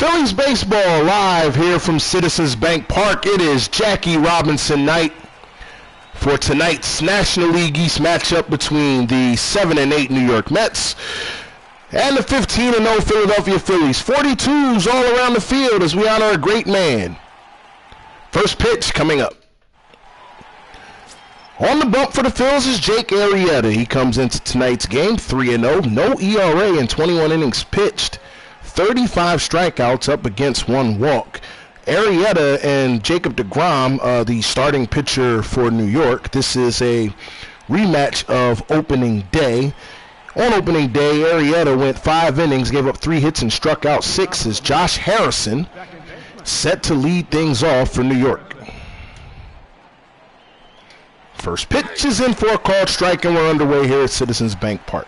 Phillies baseball live here from Citizens Bank Park. It is Jackie Robinson night for tonight's National League East matchup between the 7-8 New York Mets and the 15-0 Philadelphia Phillies. 42s all around the field as we honor a great man. First pitch coming up. On the bump for the Phils is Jake Arrieta. He comes into tonight's game 3-0, no ERA in 21 innings pitched. 35 strikeouts up against 1 walk. Arrieta and Jacob deGrom, the starting pitcher for New York. This is a rematch of opening day. On opening day, Arrieta went 5 innings, gave up 3 hits and struck out 6 as Josh Harrison set to lead things off for New York. First pitch is in for a called strike, and we're underway here at Citizens Bank Park.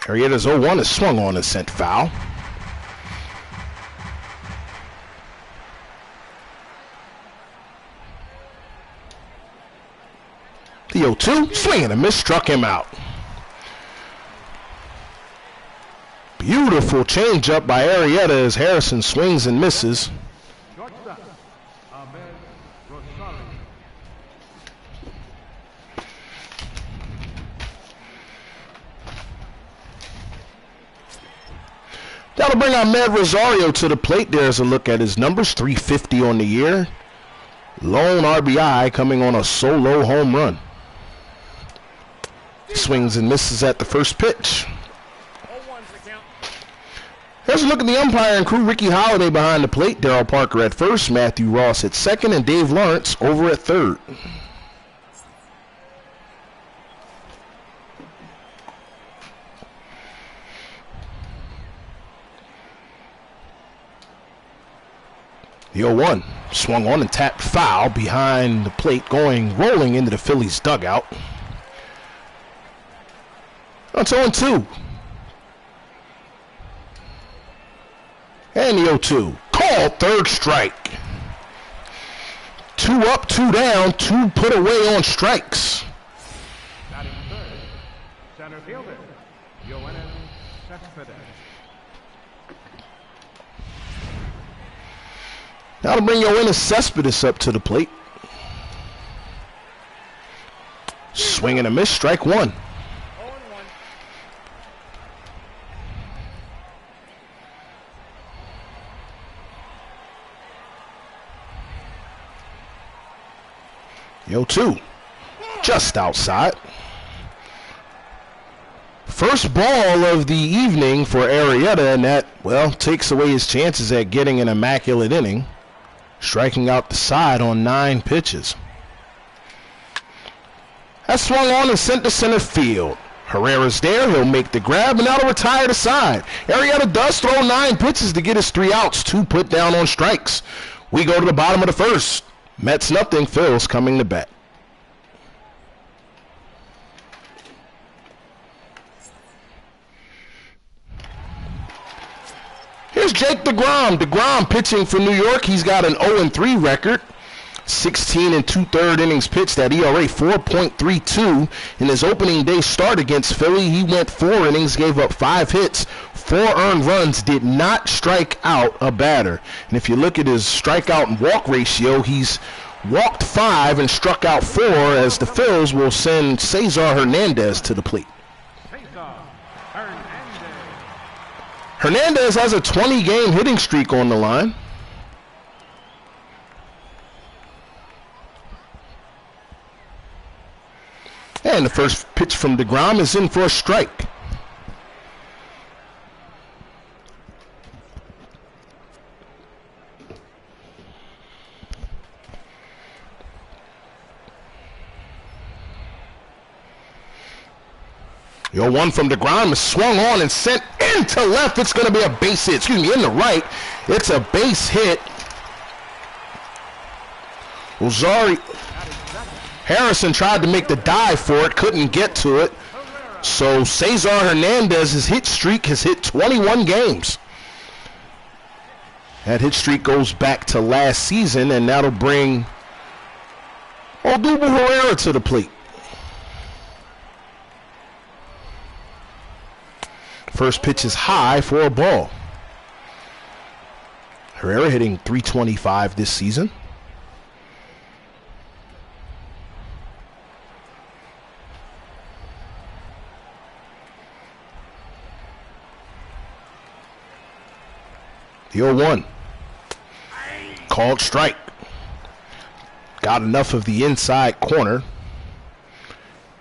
Arrieta's 0-1 is swung on and sent foul. The 0-2, swing and a miss, struck him out. Beautiful changeup by Arrieta as Harrison swings and misses. That'll bring Ahmed Rosario to the plate. There's a look at his numbers. 350 on the year. Lone RBI coming on a solo home run. Swings and misses at the first pitch. Here's a look at the umpire and crew. Ricky Holiday behind the plate. Darryl Parker at first. Matthew Ross at second. And Dave Lawrence over at third. The 0-1 swung on and tapped foul behind the plate, rolling into the Phillies dugout. It's 0-2. And the 0-2. Called third strike. 2 up, 2 down, 2 put away on strikes. Batting third, center fielder, Yoenis Cespedes. That'll bring Yoenis Cespedes up to the plate. Swing and a miss, strike 1. 0-2, just outside. First ball of the evening for Arrieta, and that, well, takes away his chances at getting an immaculate inning, striking out the side on 9 pitches. That swung on and sent to center field. Herrera's there, he'll make the grab, and that'll retire the side. Arrieta does throw 9 pitches to get his 3 outs, 2 put down on strikes. We go to the bottom of the first. Mets nothing, Phils coming to bat. Here's Jake deGrom. deGrom pitching for New York. He's got an 0-3 record. 16 2/3 innings pitched. That ERA 4.32. In his opening day start against Philly, he went 4 innings, gave up 5 hits, 4 earned runs, did not strike out a batter. And if you look at his strikeout and walk ratio, he's walked 5 and struck out 4 as the Phils will send Cesar Hernandez to the plate. Hernandez has a 20-game hitting streak on the line. And the first pitch from deGrom is in for a strike. The 0-1 from deGrom is swung on and sent into left. It's going to be a base hit. Excuse me, in the right. It's a base hit. Harrison tried to make the dive for it, couldn't get to it. So Cesar Hernandez's hit streak has hit 21 games. That hit streak goes back to last season, and that'll bring Odubel Herrera to the plate. First pitch is high for a ball. Herrera hitting .325 this season. The 0-1. Called strike. Got enough of the inside corner.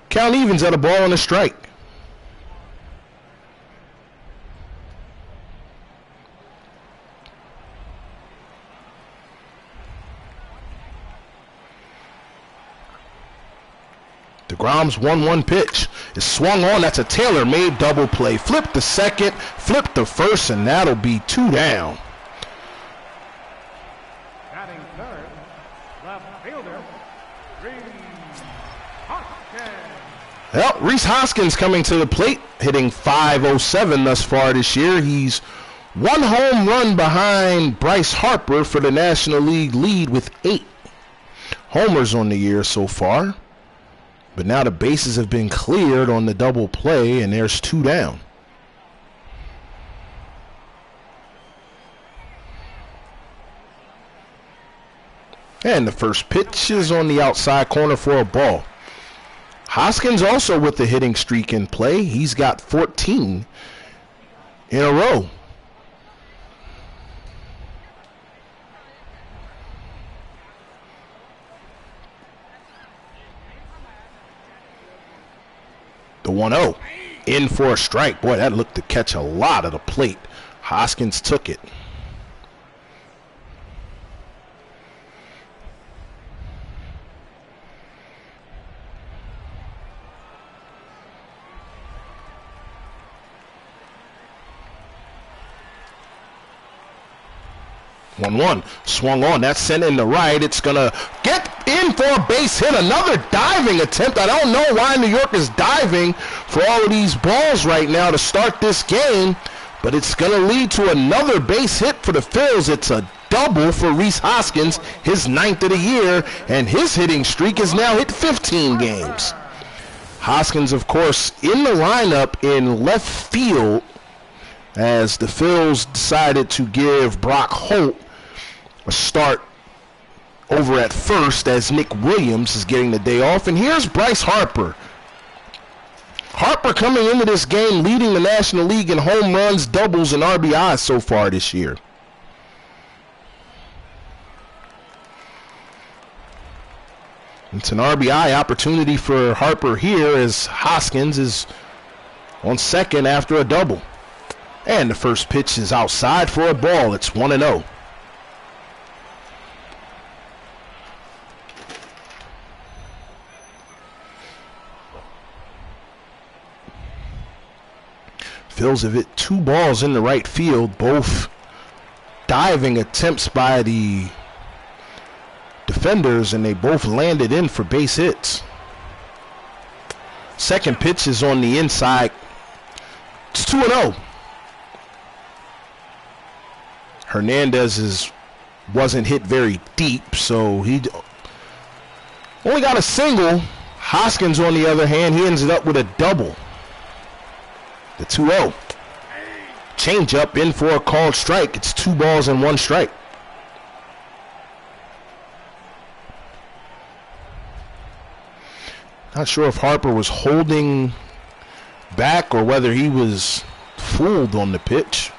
Count evens at a ball and a strike. DeGrom's 1-1 pitch is swung on. That's a tailor-made double play. Flip the second, flip the first, and that'll be 2 down. Batting third, left fielder, Reese Hoskins. Well, Reese Hoskins coming to the plate, hitting .507 thus far this year. He's 1 home run behind Bryce Harper for the National League lead with 8 homers on the year so far. But now the bases have been cleared on the double play, and there's 2 down. And the first pitch is on the outside corner for a ball. Hoskins also with the hitting streak in play. He's got 14 in a row. The 1-0 in for a strike. Boy, that looked to catch a lot of the plate. Hoskins took it. One swung on. That's sent in the right. It's gonna get in for a base hit. Another diving attempt. I don't know why New York is diving for all of these balls right now to start this game, but it's gonna lead to another base hit for the Phils. It's a double for Reese Hoskins, his 9th of the year, and his hitting streak is now hit 15 games. Hoskins, of course, in the lineup in left field as the Phils decided to give Brock Holt a start over at first as Nick Williams is getting the day off. And here's Bryce Harper. Harper coming into this game leading the National League in home runs, doubles, and RBIs so far this year. It's an RBI opportunity for Harper here as Hoskins is on second after a double. And the first pitch is outside for a ball. It's 1-0. Phils have hit 2 balls in the right field, both diving attempts by the defenders, and they both landed in for base hits. Second pitch is on the inside. It's 2-0. Hernandez wasn't hit very deep, so he only got a single. Hoskins, on the other hand, he ends up with a double. The 2-0. Changeup in for a called strike. It's 2 balls and 1 strike. Not sure if Harper was holding back or whether he was fooled on the pitch.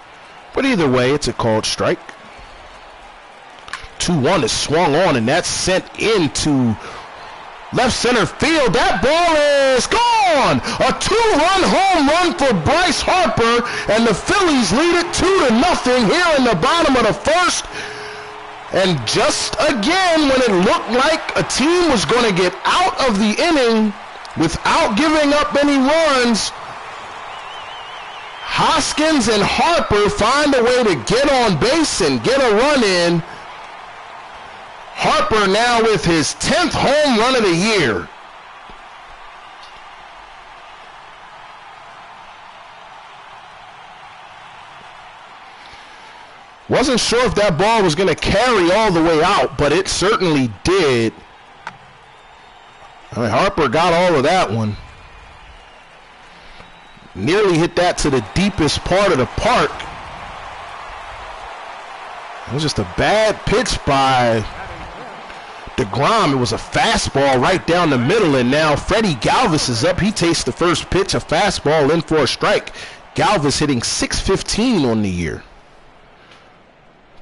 But either way, it's a called strike. 2-1 is swung on, and that's sent into left center field. That ball is gone. A 2-run home run for Bryce Harper, and the Phillies lead it 2-0 here in the bottom of the first. And just again, when it looked like a team was going to get out of the inning without giving up any runs, Hoskins and Harper find a way to get on base and get a run in. Harper now with his 10th home run of the year. Wasn't sure if that ball was going to carry all the way out, but it certainly did. I mean, Harper got all of that one. Nearly hit that to the deepest part of the park. It was just a bad pitch by DeGrom. It was a fastball right down the middle, and now Freddie Galvis is up. He takes the first pitch, a fastball in for a strike. Galvis hitting .615 on the year.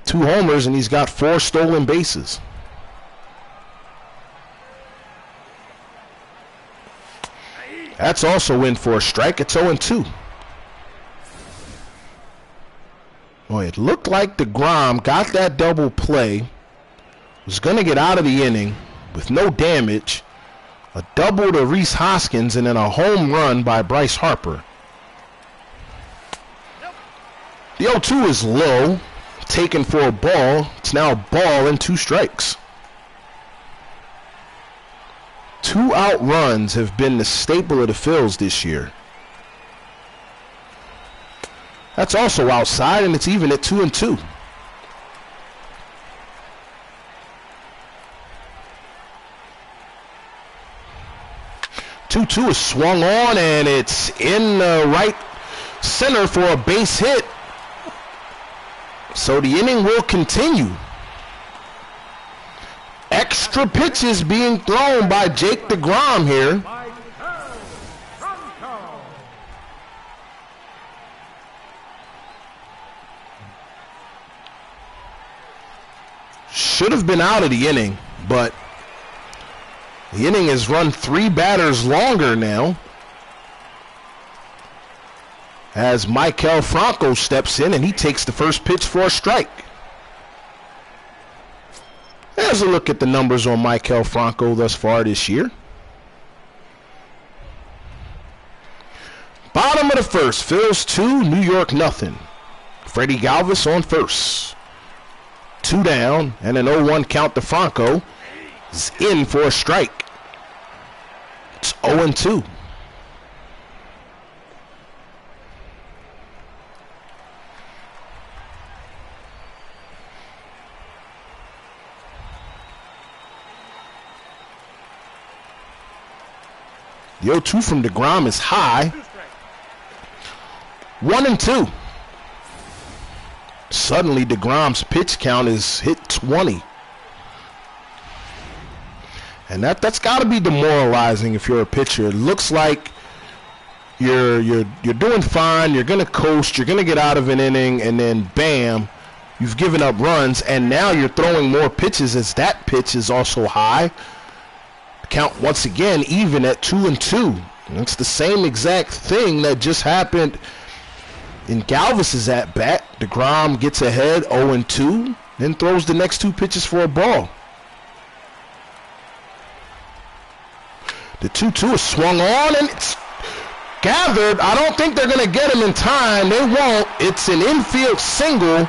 2 homers, and he's got 4 stolen bases. That's also in for a strike. It's 0-2. Boy, it looked like DeGrom got that double play. Was going to get out of the inning with no damage. A double to Rhys Hoskins and then a home run by Bryce Harper. The 0-2 is low. Taken for a ball. It's now a ball and 2 strikes. 2 out runs have been the staple of the Phils this year. That's also outside, and it's even at 2-2. Two is swung on, and it's in right center for a base hit. So the inning will continue. Extra pitches being thrown by Jake DeGrom here. Should have been out of the inning, but the inning has run 3 batters longer now as Maikel Franco steps in and he takes the first pitch for a strike. There's a look at the numbers on Maikel Franco thus far this year. Bottom of the first, Phils 2, New York nothing. Freddie Galvis on first. 2 down and an 0-1 count to Franco. Is in for a strike. It's 0-2. The 0-2 from DeGrom is high. 1-2. Suddenly DeGrom's pitch count is hit 20. And that's got to be demoralizing if you're a pitcher. It looks like you're doing fine, you're going to coast, you're going to get out of an inning, and then bam, you've given up runs, and now you're throwing more pitches as that pitch is also high. Count once again even at 2-2. And it's the same exact thing that just happened in Galvis's at bat. DeGrom gets ahead 0-2, then throws the next 2 pitches for a ball. The 2-2 is swung on and it's gathered. I don't think they're going to get him in time. They won't. It's an infield single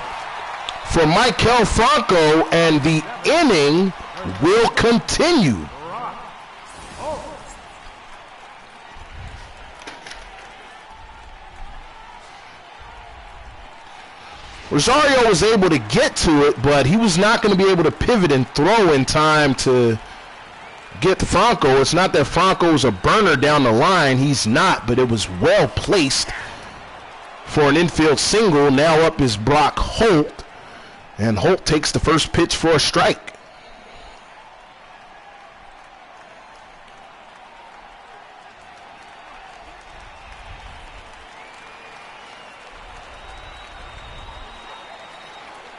for Maikel Franco, and the inning will continue. Rosario was able to get to it, but he was not going to be able to pivot and throw in time to get to Franco. It's not that Franco is a burner down the line. He's not, but it was well placed for an infield single. Now up is Brock Holt, and Holt takes the first pitch for a strike.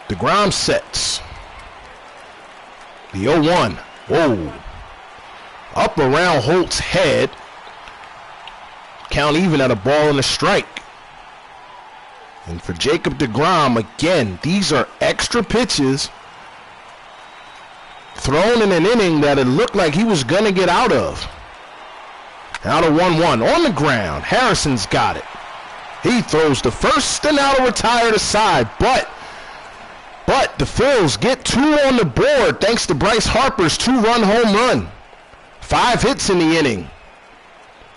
DeGrom sets. The 0-1. Whoa. Up around Holt's head. Count even at a ball and a strike. And for Jacob DeGrom, again, these are extra pitches thrown in an inning that it looked like he was going to get out of. Now to 1-1 on the ground. Harrison's got it. He throws the first and now to retire to side, but the Phils get 2 on the board thanks to Bryce Harper's 2-run home run. 5 hits in the inning.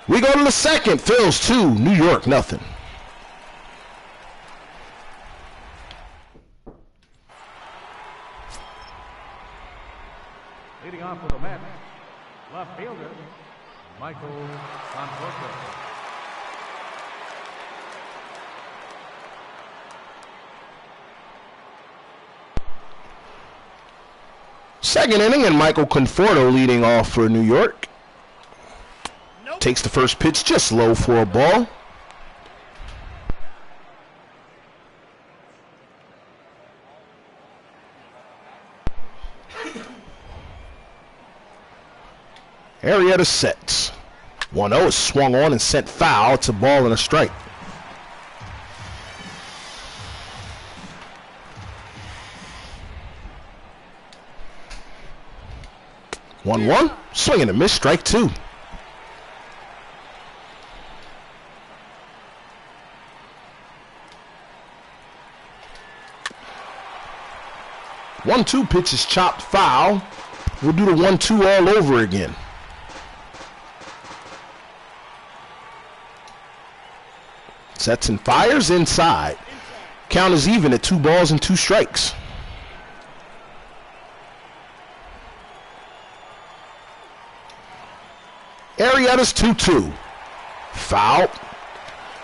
We go to the second. Phils 2, New York nothing. Leading off for the Mets, left fielder Second inning, and Michael Conforto leading off for New York. Takes the first pitch just low for a ball. Arrieta sets. 1-0 is swung on and sent foul. It's a ball and a strike. One, swing and a miss, strike two. One-two pitch is chopped foul. We'll do the 1-2 all over again. Sets and fires inside. Count is even at 2 balls and 2 strikes. Arrieta's 2-2. Foul.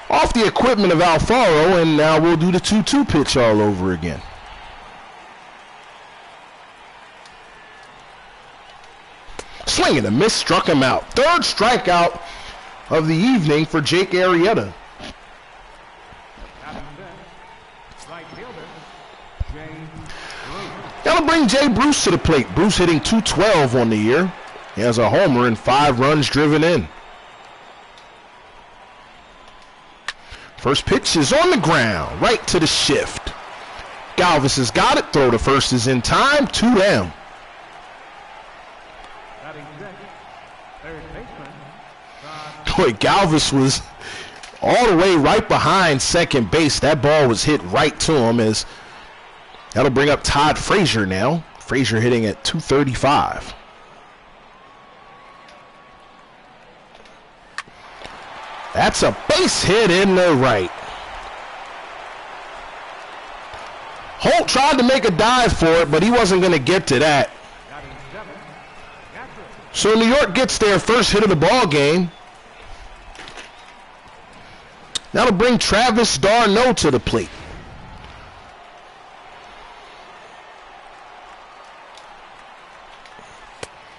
Off the equipment of Alfaro, and now we'll do the 2-2 pitch all over again. Swing and a miss, struck him out. Third strikeout of the evening for Jake Arrieta. That'll bring Jay Bruce to the plate. Bruce hitting .212 on the year. He has a homer and 5 runs driven in. First pitch is on the ground, right to the shift. Galvis has got it. Throw to first is in time. 2 down. Boy, Galvis was all the way right behind second base. That ball was hit right to him. As that'll bring up Todd Frazier now. Frazier hitting at .235. That's a base hit in the right. Holt tried to make a dive for it, but he wasn't going to get to that. So New York gets their first hit of the ball game. That'll bring Travis d'Arnaud to the plate.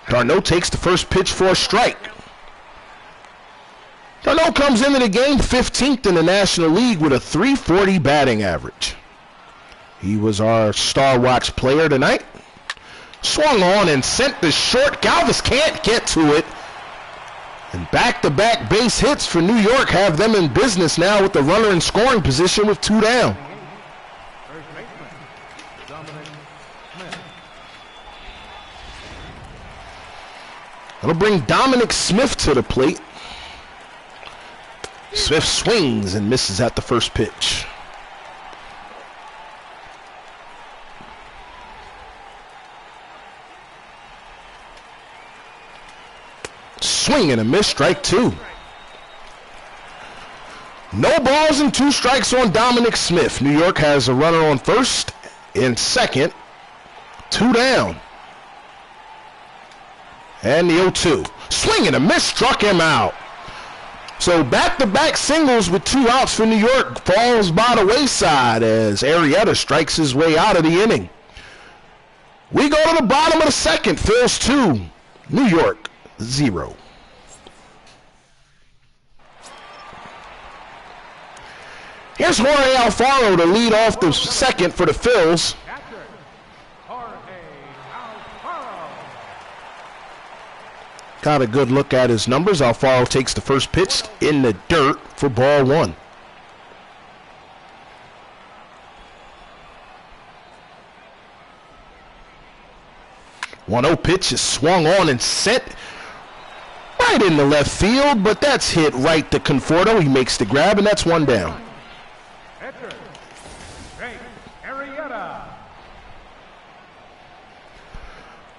d'Arnaud takes the first pitch for a strike. d'Arnaud comes into the game 15th in the National League with a .340 batting average. He was our Star Watch player tonight. Swung on and sent the short. Galvis can't get to it. And back-to-back base hits for New York have them in business now with the runner in scoring position with 2 down. That'll bring Dominic Smith to the plate. Smith swings and misses at the first pitch. Swing and a miss, strike 2. No balls and 2 strikes on Dominic Smith. New York has a runner on first and second. 2 down. And the 0-2. Swing and a miss, struck him out. So back-to-back singles with 2 outs for New York falls by the wayside as Arrieta strikes his way out of the inning. We go to the bottom of the second. Phils 2, New York 0. Here's Jorge Alfaro to lead off the second for the Phils. Got a good look at his numbers. Alfaro takes the first pitch in the dirt for ball 1. .1-0 pitch is swung on and sent right in the left field, but that's hit right to Conforto. He makes the grab, and that's 1 down.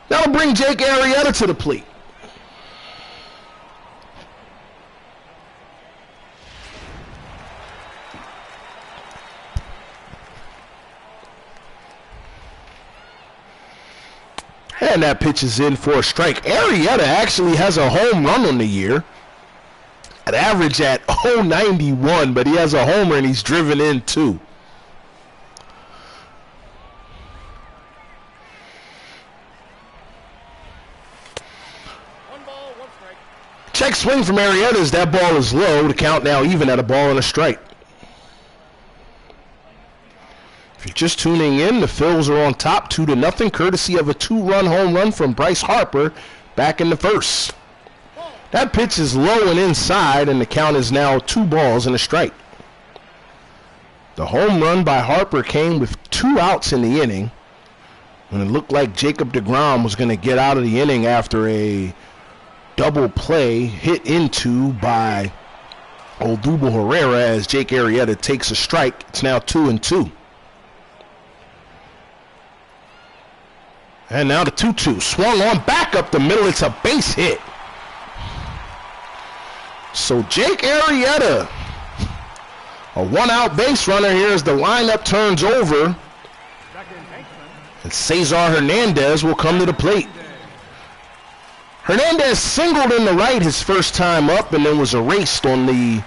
That'll bring Jake Arrieta to the plate. And that pitch is in for a strike. Arrieta actually has a home run on the year. An average at .091, but he has a homer and he's driven in 2. swing from Arrieta as that ball is low. The count now even at a ball and a strike. If you're just tuning in, the Phils are on top 2-0, courtesy of a 2-run home run from Bryce Harper back in the first. That pitch is low and inside, and the count is now 2 balls and a strike. The home run by Harper came with 2 outs in the inning, when it looked like Jacob deGrom was going to get out of the inning after a double play hit into by Odubel Herrera as Jake Arrieta takes a strike. It's now 2-2. And now the 2-2. Swung on back up the middle. It's a base hit. So Jake Arrieta, a 1-out base runner here as the lineup turns over. And Cesar Hernandez will come to the plate. Hernandez singled in the right his first time up and then was erased on the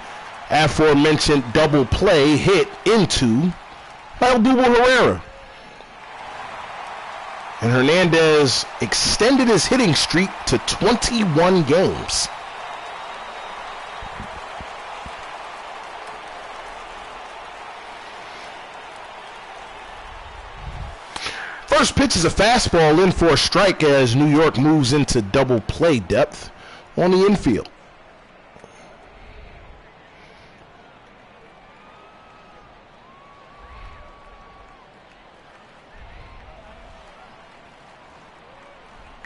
aforementioned double play hit into Odubel Herrera. And Hernandez extended his hitting streak to 21 games. First pitch is a fastball in for a strike as New York moves into double play depth on the infield.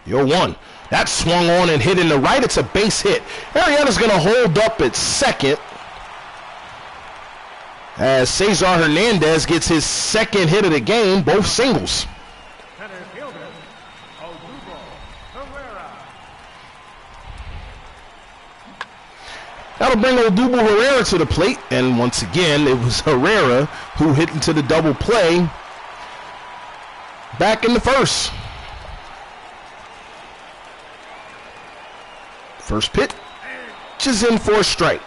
Yo, 1. That swung on and hit in the right. It's a base hit. Arrieta's going to hold up at second as Cesar Hernandez gets his second hit of the game, both singles. Center fielder, Odubel Herrera. That'll bring Odubel Herrera to the plate, and once again, it was Herrera who hit into the double play back in the first. First pitch is in for a strike.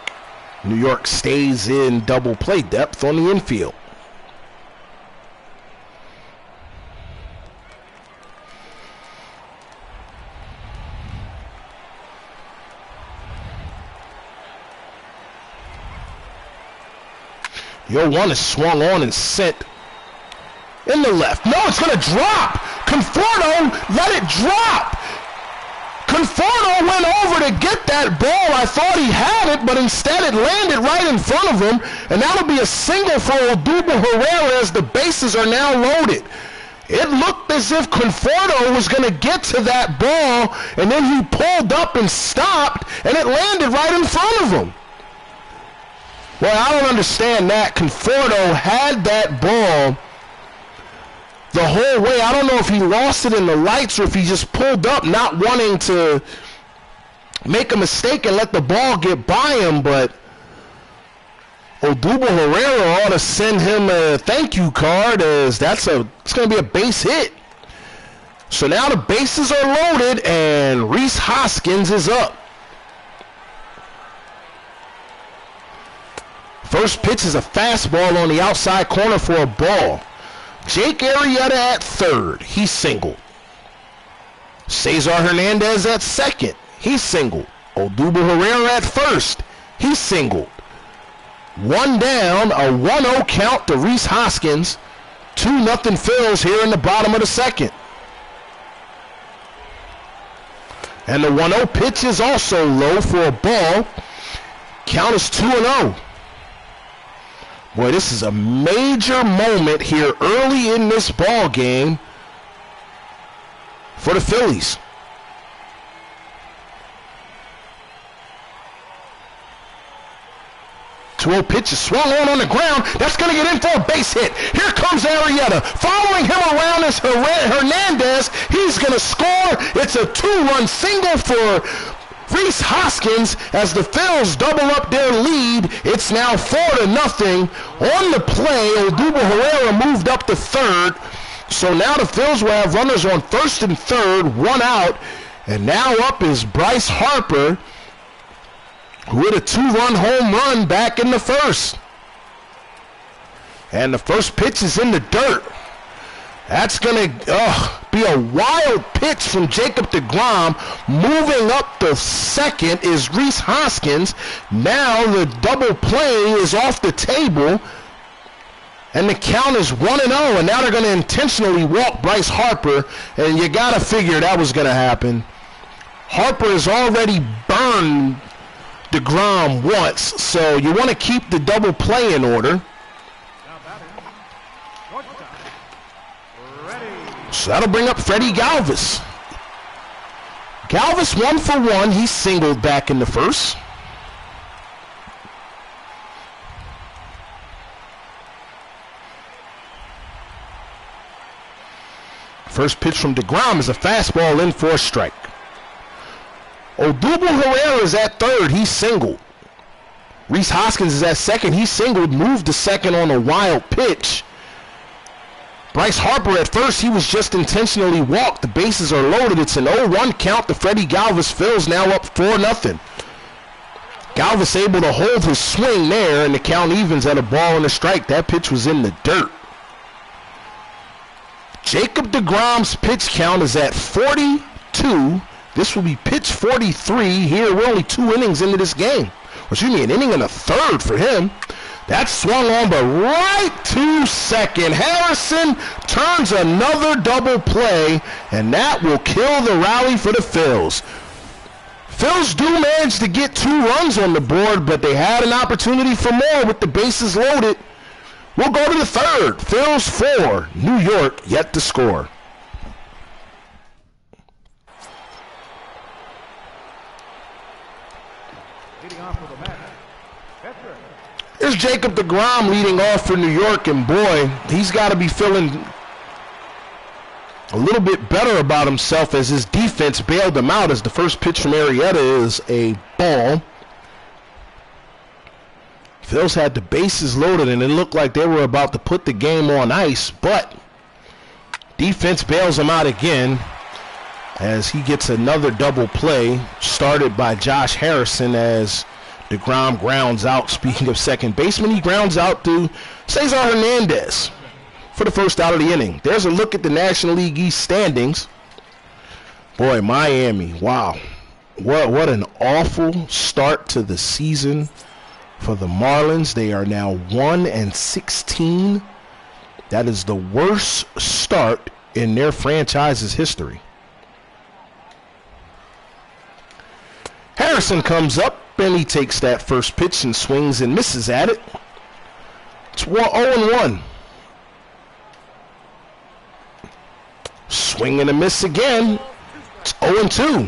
New York stays in double play depth on the infield. Yo, 1 is swung on and sent in the left. No, it's going to drop. Conforto let it drop. Conforto went over to get that ball. I thought he had it, but instead it landed right in front of him. And that'll be a single for Odubel Herrera as the bases are now loaded. It looked as if Conforto was going to get to that ball, and then he pulled up and stopped, and it landed right in front of him. Well, I don't understand that. Conforto had that ball the whole way. I don't know if he lost it in the lights or if he just pulled up not wanting to make a mistake and let the ball get by him, but Odubel Herrera ought to send him a thank you card as it's going to be a base hit. So now the bases are loaded and Rhys Hoskins is up. First pitch is a fastball on the outside corner for a ball. Jake Arrieta at third. He's singled. Cesar Hernandez at second. He's singled. Odubel Herrera at first. He's singled. 1 down, a 1-0 count to Rhys Hoskins. 2-0 Phils here in the bottom of the second. And the 1-0 pitch is also low for a ball. Count is 2-0. Boy, this is a major moment here early in this ball game for the Phillies. 2-0 pitch is swung on the ground. That's going to get in for a base hit. Here comes Arrieta. Following him around is Hernandez. He's going to score. It's a 2-run single for Rhys Hoskins as the Phils double up their lead. It's now 4-0. On the play, Odubel Herrera moved up to third. So now the Phils will have runners on first and third, 1 out. And now up is Bryce Harper, who hit a 2-run home run back in the first. And the first pitch is in the dirt. That's going to be a wild pitch from Jacob deGrom. Moving up the second is Rhys Hoskins. Now the double play is off the table. And the count is 1-0. And now they're going to intentionally walk Bryce Harper. And you got to figure that was going to happen. Harper has already burned deGrom once. So you want to keep the double play in order. So that'll bring up Freddie Galvis. Galvis 1 for 1. He singled back in the first. First pitch from deGrom is a fastball in for a strike. Odubel Herrera is at third. He singled. Rhys Hoskins is at second. He singled, moved to second on a wild pitch. Bryce Harper at first, he was just intentionally walked. The bases are loaded. It's an 0-1 count to Freddie Galvis. Phils now up 4-0. Galvis able to hold his swing there, and the count evens at a ball and a strike. That pitch was in the dirt. Jacob deGrom's pitch count is at 42. This will be pitch 43 here. We're only 2 innings into this game. Excuse me, an inning and a third for him. That's swung on, but right to second. Harrison turns another double play, and that will kill the rally for the Phils. Phils do manage to get 2 runs on the board, but they had an opportunity for more with the bases loaded. We'll go to the third. Phils 4, New York yet to score. Here's Jacob deGrom leading off for New York, and boy, he's got to be feeling a little bit better about himself as his defense bailed him out, as the first pitch from Arrieta is a ball. Phils had the bases loaded, and it looked like they were about to put the game on ice, but defense bails him out again as he gets another double play started by Josh Harrison as deGrom grounds out. Speaking of second baseman, he grounds out to Cesar Hernandez for the first out of the inning. There's a look at the National League East standings. Boy, Miami, wow. What an awful start to the season for the Marlins. They are now 1-16. That is the worst start in their franchise's history. Harrison comes up, and he takes that first pitch and swings and misses at it. It's 0-1. Swing and a miss again. It's 0-2.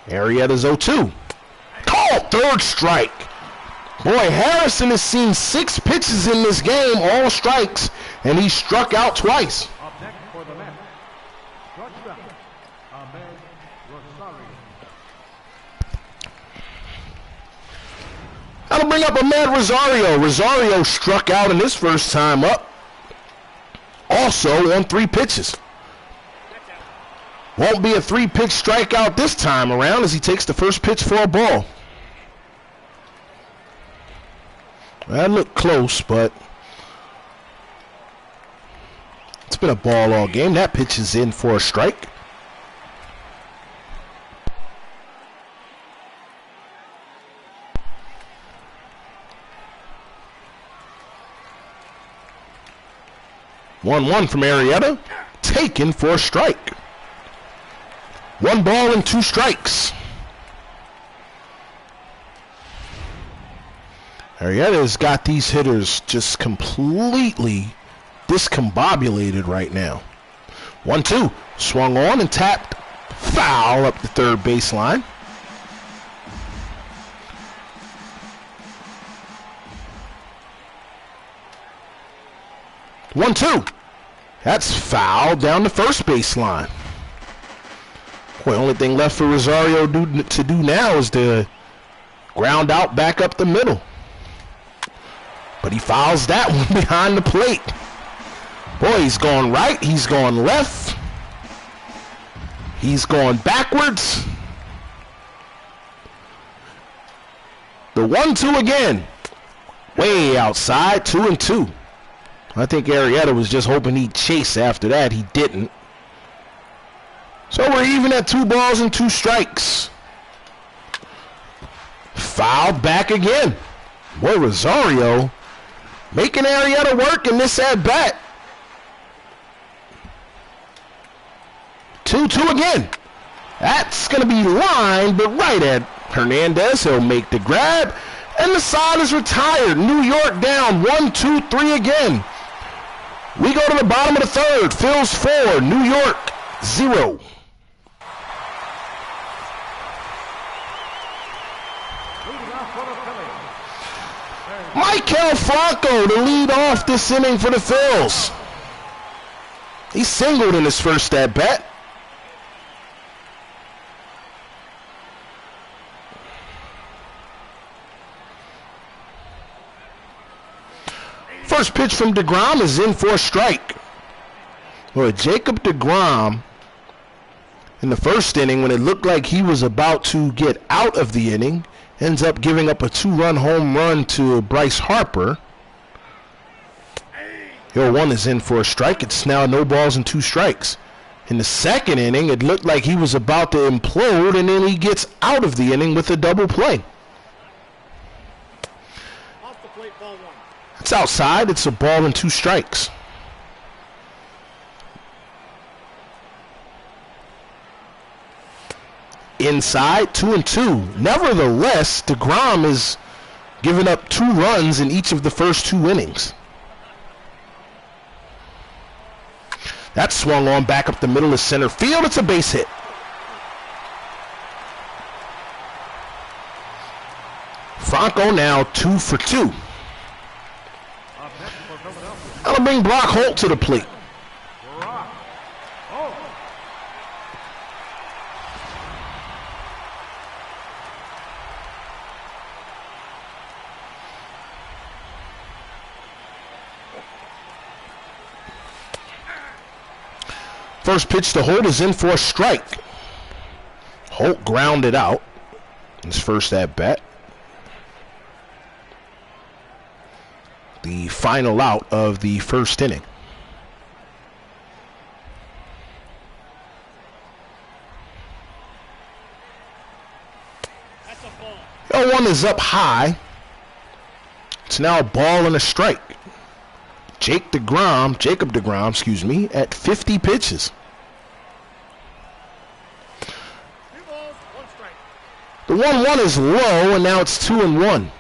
Arrieta's 0-2. Called third strike. Boy, Harrison has seen 6 pitches in this game, all strikes, and he struck out twice. That'll bring up Ahmed Rosario. Rosario struck out in his first time up. Also on 3 pitches. Won't be a 3-pitch strikeout this time around as he takes the first pitch for a ball. That looked close, but it's been a ball all game. That pitch is in for a strike. One from Arrieta, taken for a strike. 1 ball and 2 strikes. Arrieta's got these hitters just completely discombobulated right now. 1-2, swung on and tapped, foul up the third baseline. One-two. That's foul down the first baseline. Boy, only thing left for Rosario to do now is to ground out back up the middle. But he fouls that one behind the plate. Boy, he's going right. He's going left. He's going backwards. The 1-2 again. Way outside, 2-2. I think Arrieta was just hoping he'd chase after that. He didn't. So we're even at 2 balls and 2 strikes. Fouled back again. Boy, Rosario making Arrieta work in this at-bat. 2-2 again. That's going to be lined, but right at Hernandez. He'll make the grab, and the side is retired. New York down 1-2-3 again. We go to the bottom of the third. Phils 4, New York 0. Maikel Franco to lead off this inning for the Phils. He singled in his first at-bat. First pitch from DeGrom is in for a strike. Well, Jacob DeGrom, in the first inning, when it looked like he was about to get out of the inning, ends up giving up a 2-run home run to Bryce Harper. 0-1 is in for a strike. It's now no balls and 2 strikes. In the second inning, it looked like he was about to implode, and then he gets out of the inning with a double play. Off the plate, ball 1. It's outside. It's a ball and 2 strikes. Inside, 2-2. Nevertheless, DeGrom is giving up 2 runs in each of the first 2 innings. That swung on back up the middle of center field. It's a base hit. Franco now 2 for 2. That'll bring Brock Holt to the plate. First pitch to Holt is in for a strike. Holt grounded out his first at-bat. The final out of the first inning. That's a ball. 0-1 is up high. It's now a ball and a strike. Jacob DeGrom, at 50 pitches. 2 balls, 1 strike. The 1-1 is low, and now it's 2-1.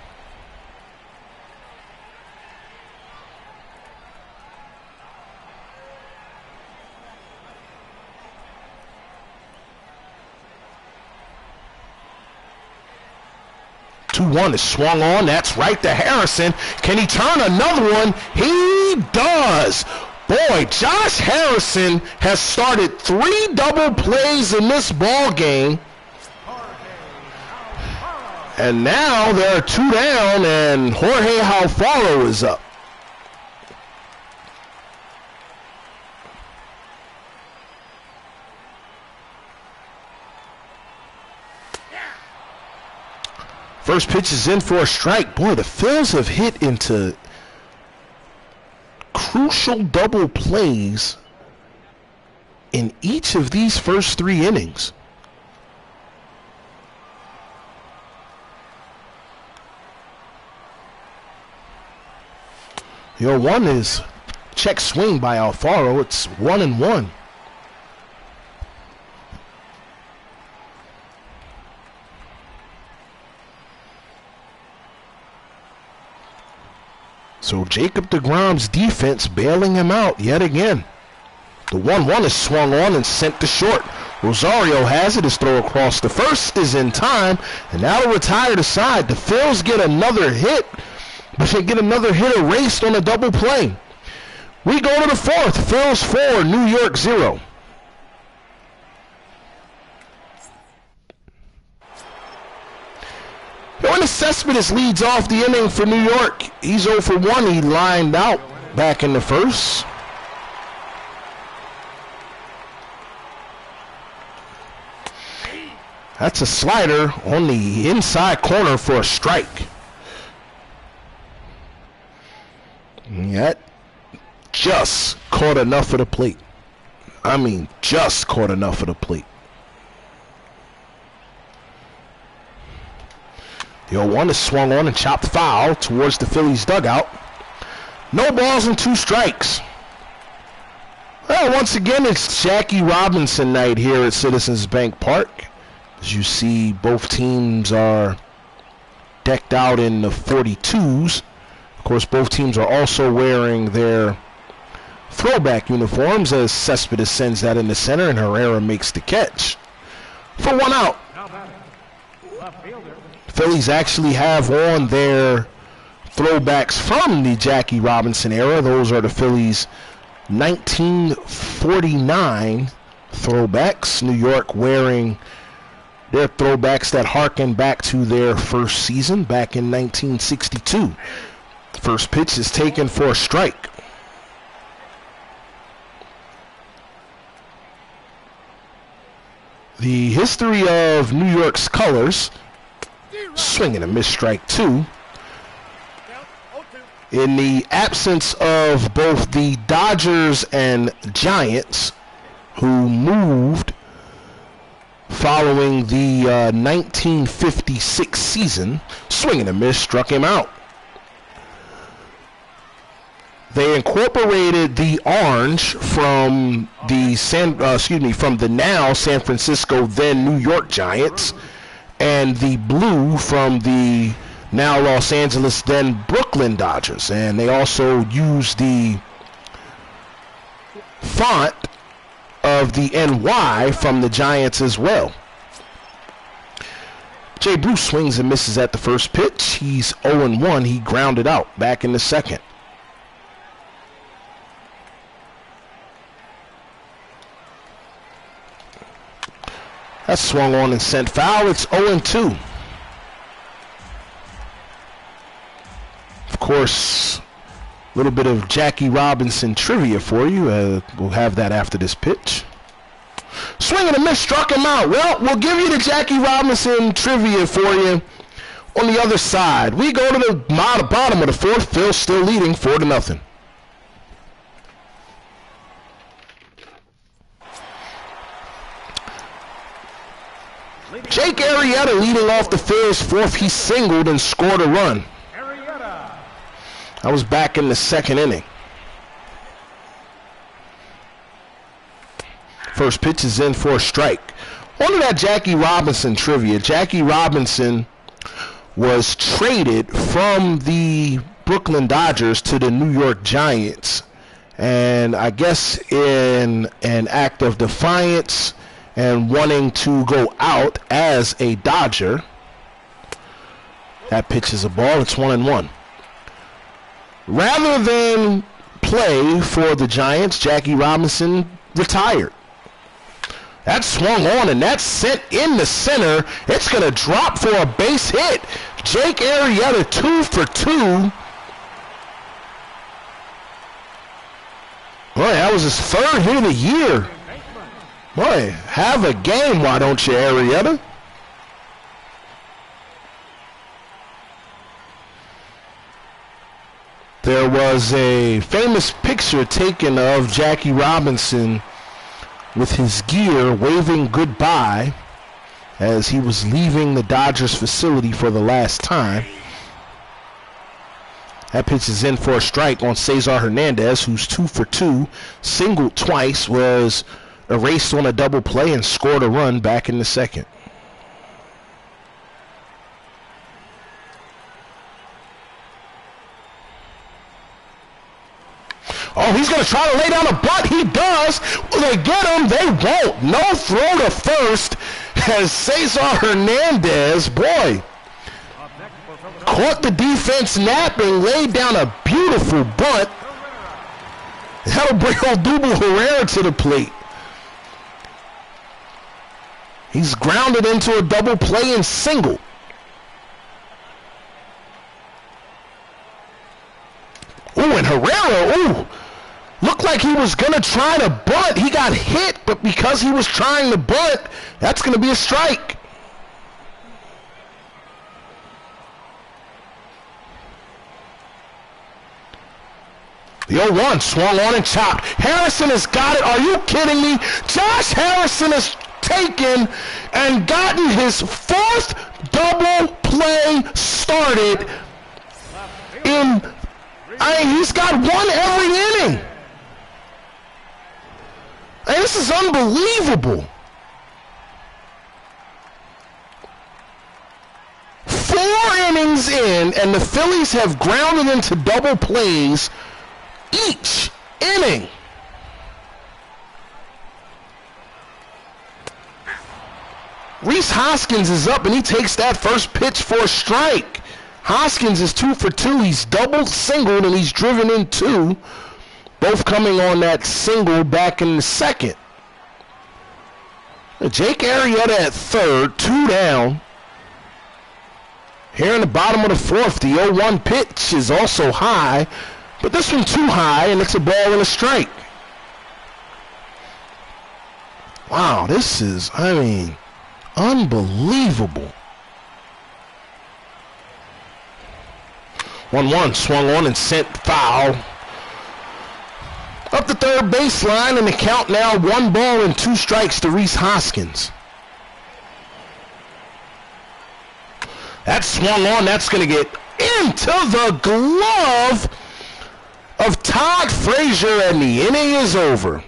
Is swung on. That's right to Harrison. Can he turn another one? He does. Boy, Josh Harrison has started 3 double plays in this ball game. And now there are 2 down, and Jorge Alfaro is up. First pitch is in for a strike. Boy, the Phils have hit into crucial double plays in each of these first 3 innings. Your 1 is check swing by Alfaro. It's 1-1. So Jacob DeGrom's defense bailing him out yet again. The 1-1 is swung on and sent to short. Rosario has it. His throw across the first is in time, and now to retire to side. The Phils get another hit, but they get another hit erased on a double play. We go to the 4th. Phils 4, New York 0. When Cespedes leads off the inning for New York, he's 0 for 1. He lined out back in the first. That's a slider on the inside corner for a strike. That just caught enough of the plate. I mean, just caught enough of the plate. The 0-1 is swung on and chopped foul towards the Phillies dugout. No balls and 2 strikes. Well, once again, it's Jackie Robinson night here at Citizens Bank Park. As you see, both teams are decked out in the 42s. Of course, both teams are also wearing their throwback uniforms as Cespedes sends that in the center and Herrera makes the catch for 1 out. Left fielder. Phillies actually have on their throwbacks from the Jackie Robinson era. Those are the Phillies 1949 throwbacks. New York wearing their throwbacks that harken back to their first season back in 1962. First pitch is taken for a strike. The history of New York's colors, swing and a miss, strike 2. In the absence of both the Dodgers and Giants, who moved following the 1956 season, swing and a miss, struck him out. They incorporated the orange from the from the now San Francisco, then New York Giants, and the blue from the now Los Angeles, then Brooklyn Dodgers. And they also used the font of the NY from the Giants as well. Jay Bruce swings and misses at the first pitch. He's 0-1. He grounded out back in the second. That's swung on and sent foul. It's 0-2. Of course, a little bit of Jackie Robinson trivia for you. We'll have that after this pitch. Swing and a miss, struck him out. Well, we'll give you the Jackie Robinson trivia for you on the other side. We go to the bottom of the 4th. Phil still leading 4-0. Jake Arrieta leading off the Phils' 4th. He singled and scored a run. I was back in the 2nd inning. First pitch is in for a strike. On to that Jackie Robinson trivia. Jackie Robinson was traded from the Brooklyn Dodgers to the New York Giants. And I guess in an act of defiance and wanting to go out as a Dodger, that pitch is a ball. It's 1-1. Rather than play for the Giants, Jackie Robinson retired. That swung on and that's sent in the center. It's going to drop for a base hit. Jake Arrieta 2 for 2. Boy, that was his 3rd hit of the year. Boy, have a game, why don't you, Arrieta? There was a famous picture taken of Jackie Robinson with his gear waving goodbye as he was leaving the Dodgers facility for the last time. That pitch is in for a strike on Cesar Hernandez, who's 2 for 2, singled twice, was erased on a double play, and scored a run back in the 2nd. Oh, he's going to try to lay down a bunt. He does. Will they get him? They won't. No throw to first as Cesar Hernandez, boy, caught the defense napping, laid down a beautiful bunt. That'll bring Odubel Herrera to the plate. He's grounded into a double play and single. Ooh, and Herrera, ooh, looked like he was going to try to bunt. He got hit, but because he was trying to bunt, that's going to be a strike. The 0-1 swung on and chopped. Harrison has got it. Are you kidding me? Josh Harrison has taken and gotten his fourth double play started he's got one every inning. This is unbelievable. 4 innings in, and the Phillies have grounded into double plays each inning. Rhys Hoskins is up, and he takes that first pitch for a strike. Hoskins is 2 for 2. He's doubled, singled, and he's driven in 2. Both coming on that single back in the second. Jake Arrieta at third, 2 down. Here in the bottom of the fourth, the 0-1 pitch is also high, but this one too high, and it's a ball and a strike. Wow, this is, unbelievable. 1-1 swung on and sent foul. Up the third baseline, and the count now 1 ball and 2 strikes to Rhys Hoskins. That swung on, that's going to get into the glove of Todd Frazier, and the inning is over.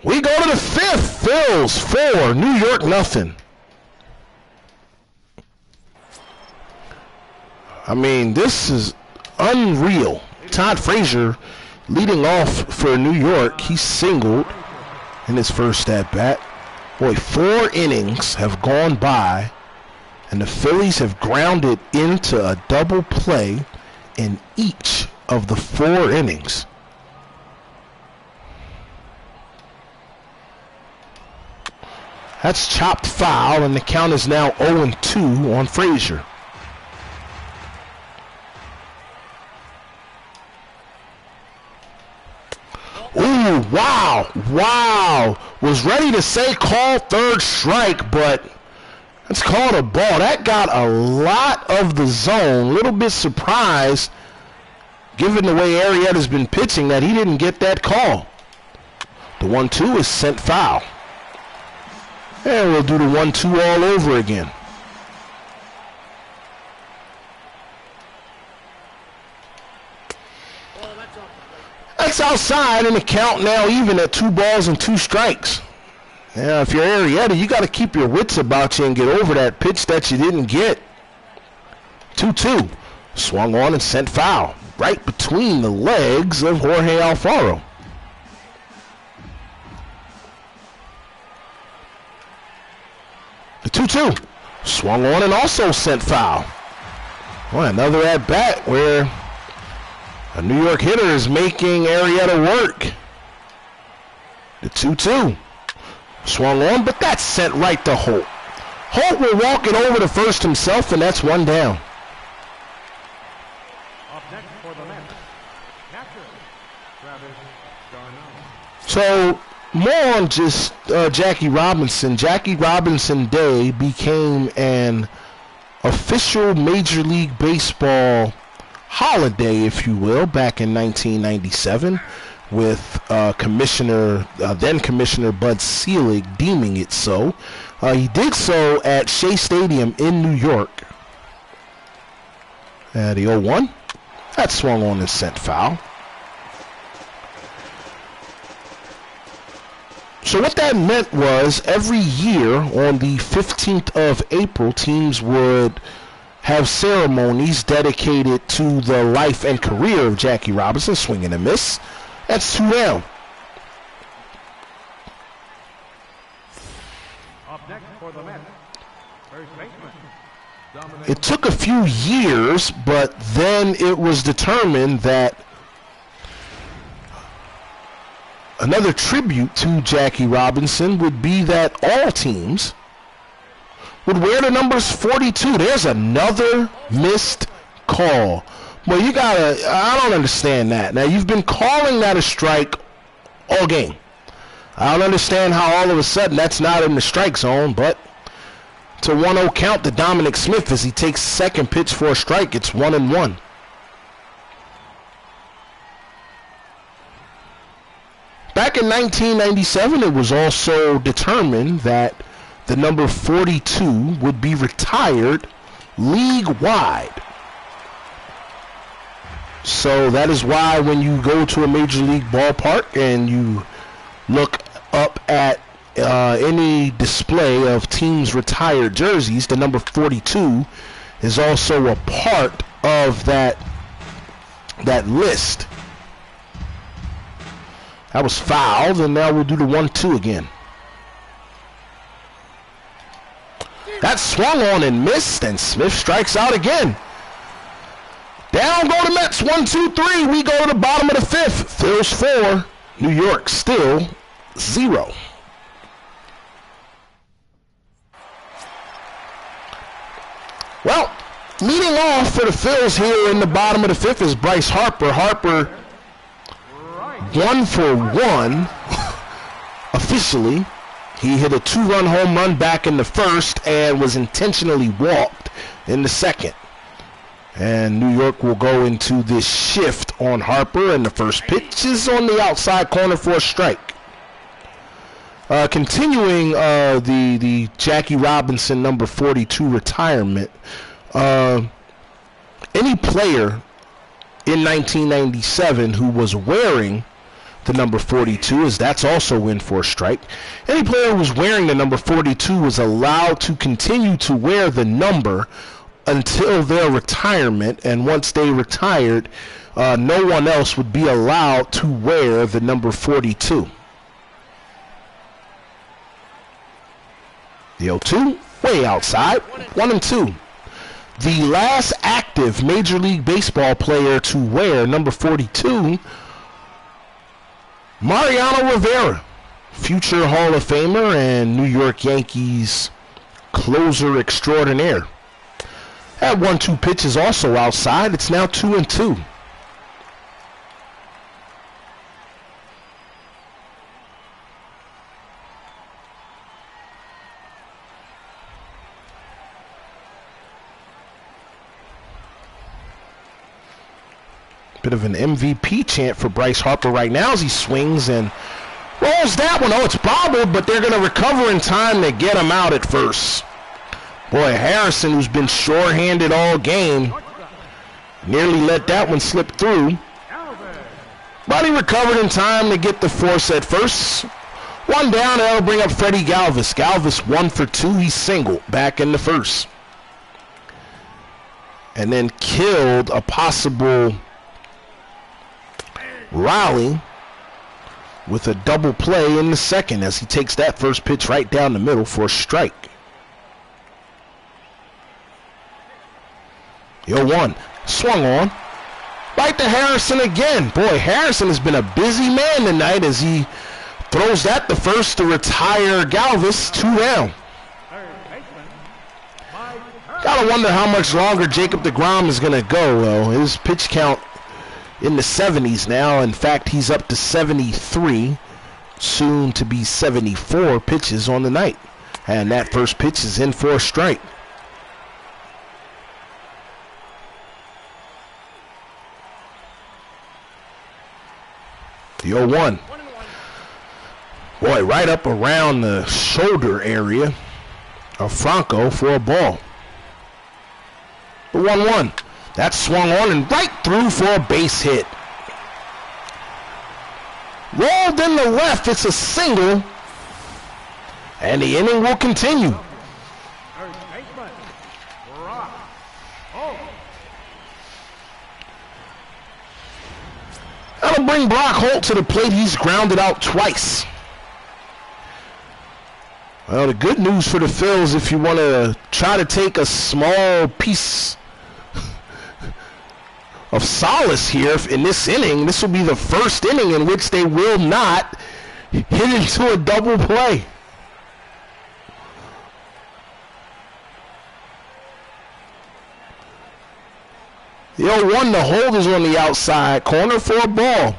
We go to the 5th. Phils 4, New York nothing. This is unreal. Todd Frazier leading off for New York. He singled in his first at-bat. Boy, 4 innings have gone by, and the Phillies have grounded into a double play in each of the 4 innings. That's chopped foul, and the count is now 0-2 on Frazier. Ooh, wow. Was ready to say call third strike, but it's called a ball. That got a lot of the zone. A little bit surprised, given the way Arrieta's been pitching, that he didn't get that call. The 1-2 is sent foul. And we'll do the 1-2 all over again. That's outside, and the count now even at 2 balls and 2 strikes. Now, if you're Arrieta, you got to keep your wits about you and get over that pitch that you didn't get. 2-2. Swung on and sent foul. Right between the legs of Jorge Alfaro. The 2-2. Swung on and also sent foul. Well, another at-bat where a New York hitter is making Arrieta work. The 2-2. Swung on, but that's sent right to Holt. Holt will walk it over to first himself, and that's 1 down. Up next for the Mets, catcher, Travis Darno. So, more on just Jackie Robinson. Jackie Robinson Day became an official Major League Baseball holiday, if you will, back in 1997, with then Commissioner Bud Selig deeming it so. He did so at Shea Stadium in New York. The 0-1. That swung on and sent foul. So what that meant was every year on the 15th of April, teams would have ceremonies dedicated to the life and career of Jackie Robinson. Swing and a miss. That's 2 down. Up next for the Mets, first baseman, Dominic. It took a few years, but then it was determined that another tribute to Jackie Robinson would be that all teams would wear the numbers 42. There's another missed call. Well, I don't understand that. Now, you've been calling that a strike all game. I don't understand how all of a sudden that's not in the strike zone, but it's a 1-0 count to Dominic Smith as he takes second pitch for a strike. It's 1-1. Back in 1997, it was also determined that the number 42 would be retired league-wide. So that is why when you go to a major league ballpark and you look up at any display of teams' retired jerseys, the number 42 is also a part of that list. That was fouled, and now we'll do the 1-2 again. That swung on and missed, and Smith strikes out again. Down go the Mets, 1-2-3. We go to the bottom of the fifth. Phils 4, New York still 0. Well, leading off for the Phils here in the bottom of the fifth is Bryce Harper. Harper 1 for 1 officially. He hit a 2-run home run back in the first and was intentionally walked in the second. And New York will go into this shift on Harper, and the first pitch is on the outside corner for a strike. Continuing the Jackie Robinson number 42 retirement, any player in 1997 who was wearing the number 42, as that's also in for a strike. Any player who was wearing the number 42 was allowed to continue to wear the number until their retirement, and once they retired, no one else would be allowed to wear the number 42. The 0-2, way outside, 1-2. The last active Major League Baseball player to wear number 42, Mariano Rivera, future Hall of Famer and New York Yankees closer extraordinaire. That 1-2 pitch is also outside. It's now 2-2. Bit of an MVP chant for Bryce Harper right now as he swings and rolls that one. Oh, it's bobbled, but they're going to recover in time to get him out at first. Boy, Harrison, who's been short-handed all game, nearly let that one slip through. But he recovered in time to get the force at first. One down, that'll bring up Freddie Galvis. Galvis 1 for 2. He singled back in the first. And then killed a possible rally with a double play in the second as he takes that first pitch right down the middle for a strike. The 0-1 swung on. Right to Harrison again. Boy, Harrison has been a busy man tonight as he throws that the first to retire Galvis. 2 down. Gotta wonder how much longer Jacob deGrom is going to go, though. His pitch count in the 70s now. In fact, he's up to 73, soon to be 74 pitches on the night. And that first pitch is in for a strike. The 0-1. Boy, right up around the shoulder area of Franco for a ball. The 1-1. That swung on and right through for a base hit. Rolled in the left. It's a single. And the inning will continue. That'll bring Brock Holt to the plate. He's grounded out twice. Well, the good news for the Phils, if you want to try to take a small piece of solace here in this inning, this will be the first inning in which they will not hit into a double play. The 0-1, the hold is on the outside corner for a ball.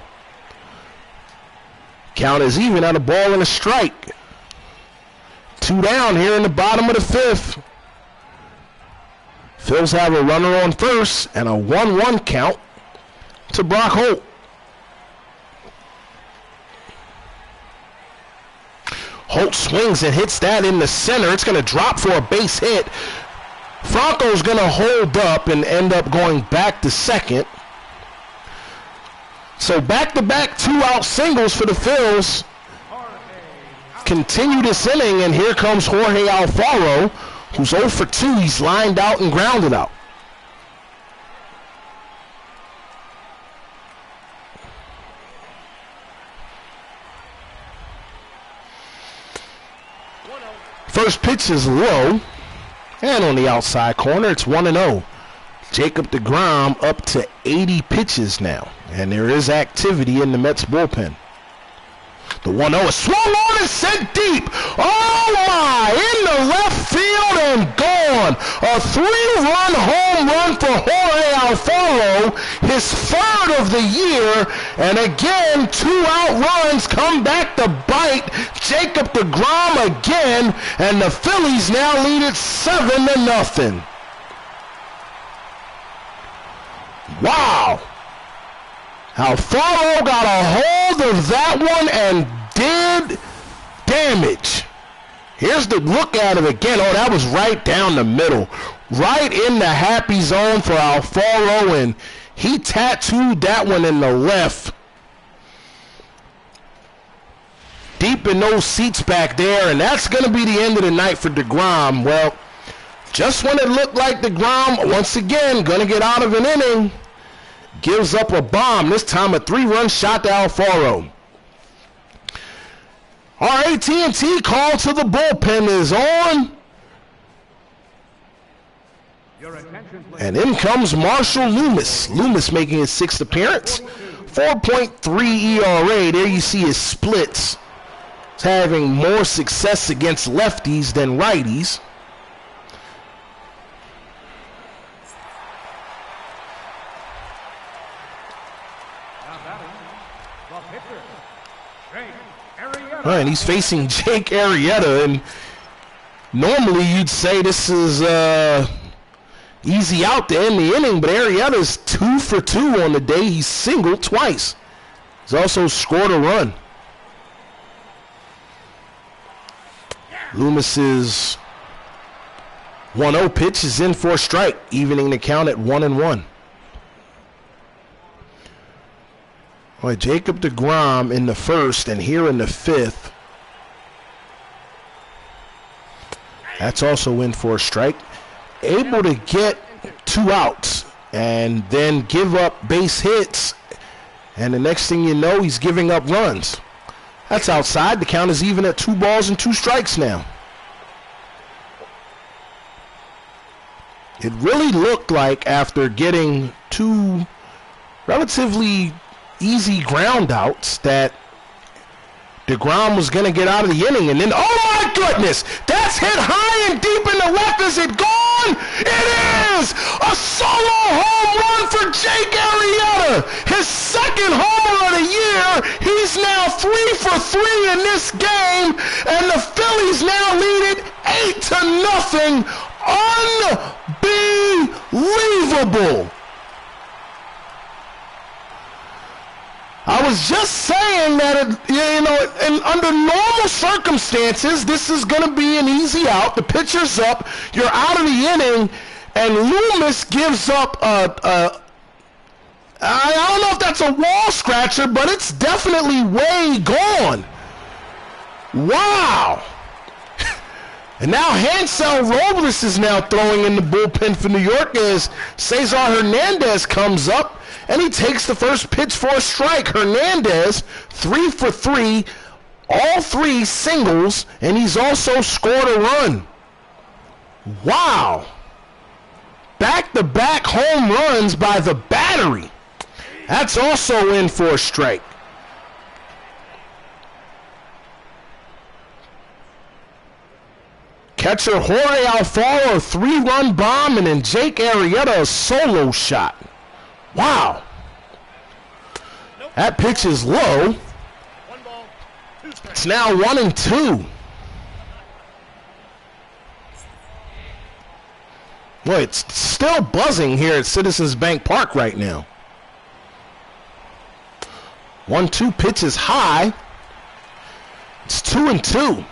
Count is even on a ball and a strike. 2 down here in the bottom of the fifth. Phils have a runner on first and a 1-1 count to Brock Holt. Holt swings and hits that in the center. It's going to drop for a base hit. Franco's going to hold up and end up going back to second. So back-to-back two-out singles for the Phils. Continue this inning, and here comes Jorge Alfaro, who's 0 for 2. He's lined out and grounded out. First pitch is low, and on the outside corner, it's 1-0. Jacob deGrom up to 80 pitches now, and there is activity in the Mets bullpen. The 1-0 is swung on and sent deep. Oh my! In the left field and gone. A 3-run home run for Jorge Alfaro, his third of the year. And again, 2-out runs come back to bite Jacob deGrom again, and the Phillies now lead it 7-0. Wow! Alfaro got a hold of that one and did damage. Here's the look at it again. Oh, that was right down the middle. Right in the happy zone for Alfaro, and he tattooed that one in the left. Deep in those seats back there, and that's going to be the end of the night for deGrom. Well, just when it looked like deGrom, once again, going to get out of an inning, gives up a bomb, this time a 3-run shot to Alfaro. Our AT&T call to the bullpen is on. And in comes Marshall Loomis. Loomis making his 6th appearance. 4.3 ERA. There you see his splits. He's having more success against lefties than righties. Right, and he's facing Jake Arrieta, and normally you'd say this is easy out to end the inning, but Arrieta's 2 for 2 on the day. He's singled twice. He's also scored a run. Loomis's 1-0 pitch is in for a strike, evening the count at 1-1. All right, Jacob deGrom in the first, and here in the 5th. That's also in for a strike. Able to get 2 outs and then give up base hits. And the next thing you know, he's giving up runs. That's outside. The count is even at 2 balls and 2 strikes now. It really looked like after getting 2 relatively easy ground outs that deGrom was going to get out of the inning, and then, oh my goodness, that's hit high and deep in the left. Is it gone? It is! A solo home run for Jake Arrieta, his 2nd homer of the year. He's now 3 for 3 in this game, and the Phillies now lead it 8-0. Unbelievable. I was just saying that, under normal circumstances, this is going to be an easy out. The pitcher's up, you're out of the inning, and Loomis gives up I don't know if that's a wall scratcher, but it's definitely way gone. Wow. And now Hansel Robles is now throwing in the bullpen for New York as Cesar Hernandez comes up, and he takes the first pitch for a strike. Hernandez, 3 for 3, all 3 singles, and he's also scored a run. Wow. Back-to-back home runs by the battery. That's also in for a strike. Catcher Jorge Alfaro, a 3-run bomb, and then Jake Arrieta, a solo shot. Wow. That pitch is low. It's now 1-2. Boy, it's still buzzing here at Citizens Bank Park right now. 1-2 pitch is high. It's 2-2.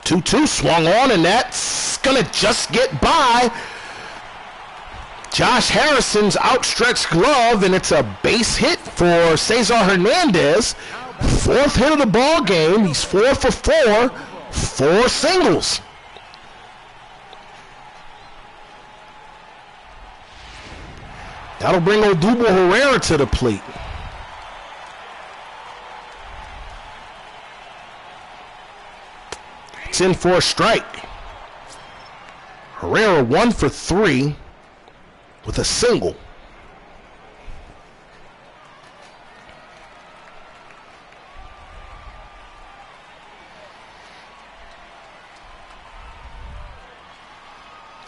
2-2 swung on, and that's going to just get by Josh Harrison's outstretched glove, and it's a base hit for Cesar Hernandez. 4th hit of the ball game. He's 4 for 4, 4 singles. That'll bring Odubel Herrera to the plate. It's in for a strike. Herrera 1 for 3 with a single.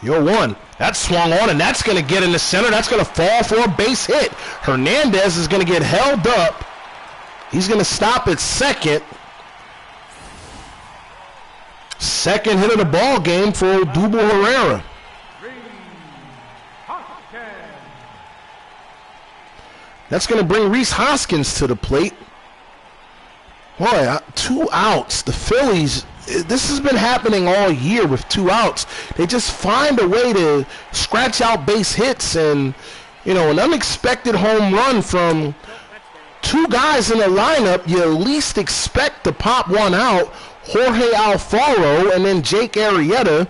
You're 1. That swung on, and that's going to get in the center. That's going to fall for a base hit. Hernandez is going to get held up. He's going to stop at second. Second hit of the ball game for Odubel Herrera. That's going to bring Rhys Hoskins to the plate. Boy, 2 outs. The Phillies, this has been happening all year with 2 outs. They just find a way to scratch out base hits, and, an unexpected home run from 2 guys in the lineup. You at least expect to pop 1 out. Jorge Alfaro and then Jake Arrieta,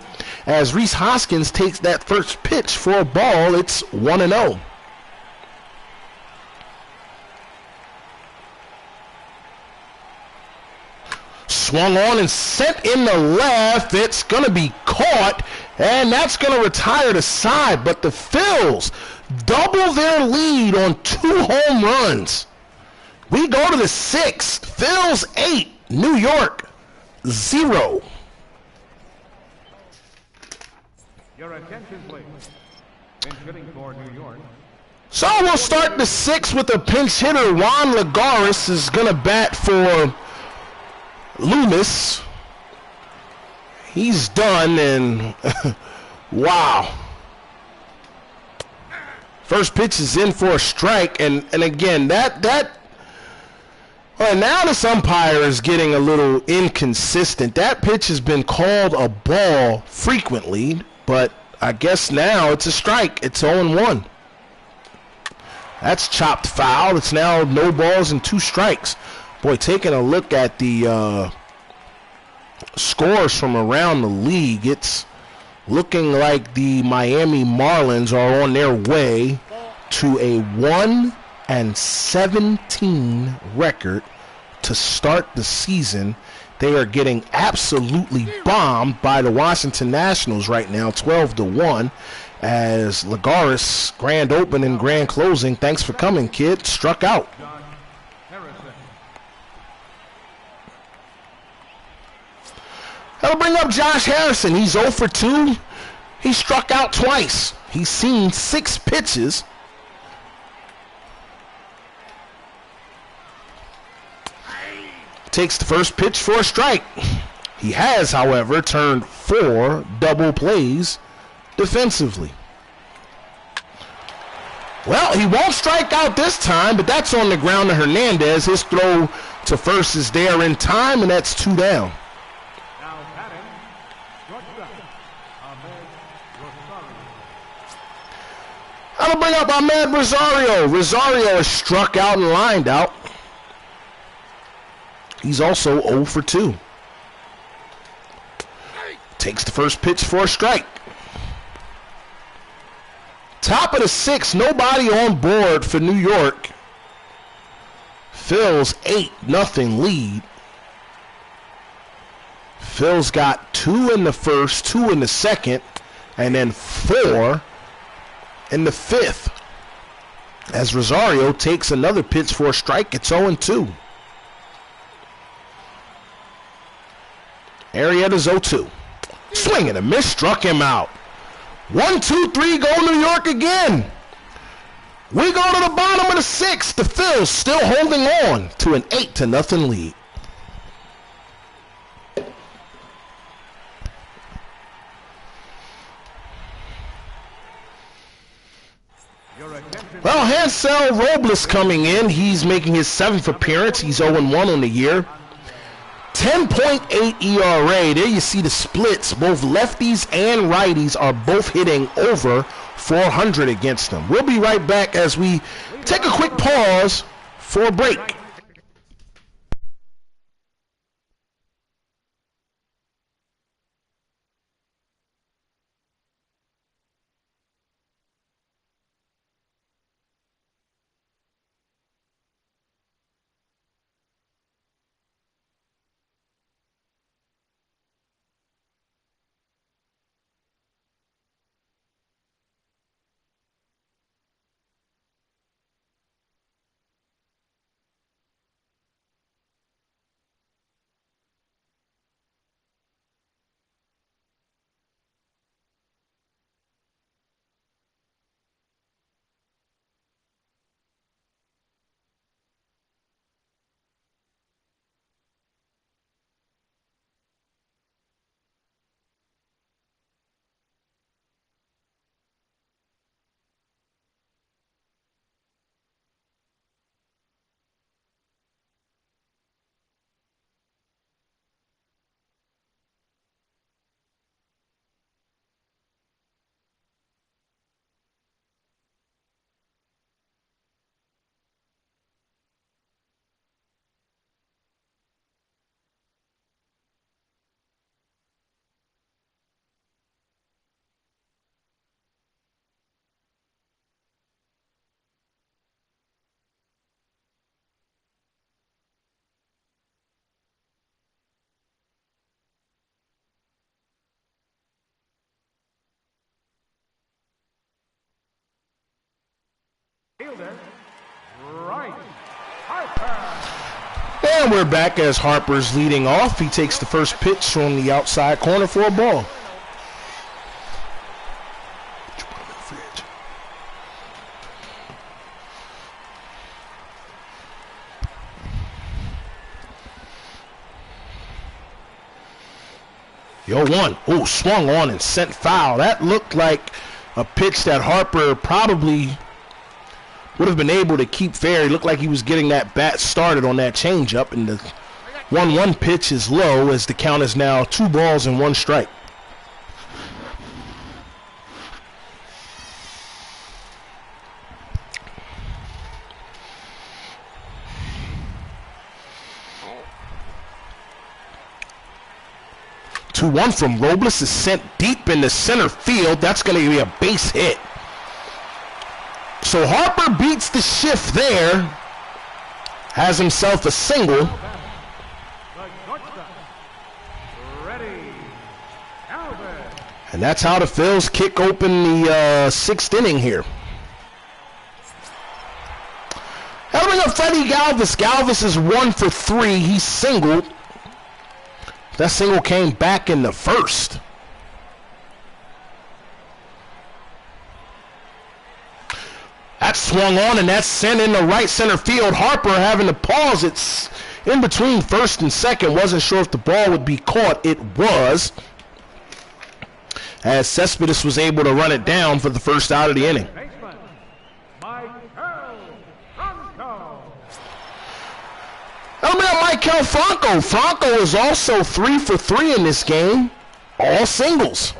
as Rhys Hoskins takes that first pitch for a ball. It's 1-0. Swung on and sent in the left. It's going to be caught, and that's going to retire the side. But the Phils double their lead on 2 home runs. We go to the 6th. Phils 8, New York 0. Your attention, please. Pinch hitting for New York. So we'll start the 6th with a pinch hitter. Juan Lagares is going to bat for Loomis. He's done, and wow. First pitch is in for a strike, and again, well, now this umpire is getting a little inconsistent. That pitch has been called a ball frequently, but I guess now it's a strike. It's 0-1. That's chopped foul. It's now no balls and 2 strikes. Boy, taking a look at the scores from around the league, it's looking like the Miami Marlins are on their way to a 1-17 record to start the season. They are getting absolutely bombed by the Washington Nationals right now, 12-1, as Lagares, grand open and grand closing, thanks for coming, kid, struck out. That'll bring up Josh Harrison. He's 0 for 2. He struck out twice. He's seen 6 pitches. Takes the first pitch for a strike. He has, however, turned 4 double plays defensively. Well, he won't strike out this time, but that's on the ground to Hernandez. His throw to first is there in time, and that's 2 down. That'll bring up Ahmed Rosario. Rosario is struck out and lined out. He's also 0 for 2. Takes the first pitch for a strike. Top of the 6th, nobody on board for New York. Phil's 8-0 lead. Phil's got 2 in the first, 2 in the second, and then 4 in the 5th. As Rosario takes another pitch for a strike, it's 0-2. Arrieta's 0-2. Swing and a miss, struck him out. 1, 2, 3, go New York again. We go to the bottom of the 6th. The Phils still holding on to an 8-0 lead. Well, Hansel Robles coming in. He's making his 7th appearance. He's 0-1 on the year. 10.8 ERA. There you see the splits. Both lefties and righties are both hitting over 400 against them. We'll be right back as we take a quick pause for a break. Fielder, right. Harper. And we're back as Harper's leading off. He takes the first pitch from the outside corner for a ball. Yo, one. Oh, swung on and sent foul. That looked like a pitch that Harper probably would have been able to keep fair. He looked like he was getting that bat started on that changeup, and the 1-1 pitch is low as the count is now 2 balls and 1 strike. Two one from Robles is sent deep into center field. That's going to be a base hit. So Harper beats the shift there, has himself a single. And that's how the Phils kick open the 6th inning here. Helping up Freddie Galvis. Galvis is 1 for 3. He singled. That single came back in the 1st. That swung on and that's sent into right center field. Harper having to pause. It's in between 1st and 2nd. Wasn't sure if the ball would be caught. It was, as Cespedes was able to run it down for the first out of the inning. Michael Franco. Franco is also 3 for 3 in this game. All singles.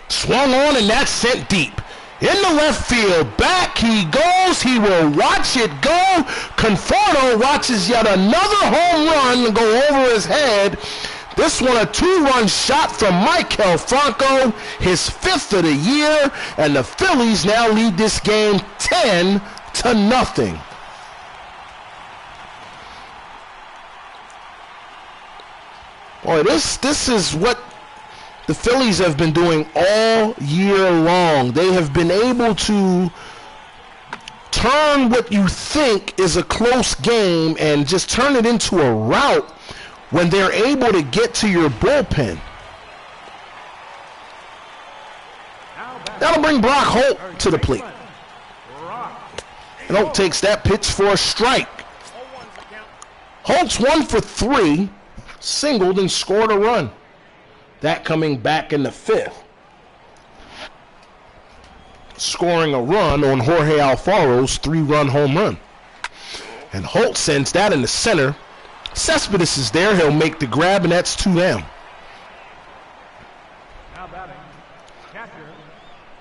Swung on and that's sent deep. In the left field, back he goes. He will watch it go. Conforto watches yet another home run go over his head. This one a 2-run shot from Michael Franco, his 5th of the year, and the Phillies now lead this game 10-0. Boy, this is what the Phillies have been doing all year long. They have been able to turn what you think is a close game and just turn it into a rout when they're able to get to your bullpen. That'll bring Brock Holt to the plate. And Holt takes that pitch for a strike. Holt's 1 for 3, singled and scored a run. That coming back in the 5th. scoring a run on Jorge Alfaro's 3-run home run. And Holt sends that in the center. Cespedes is there. He'll make the grab, and that's 2 down. Now batting, catcher,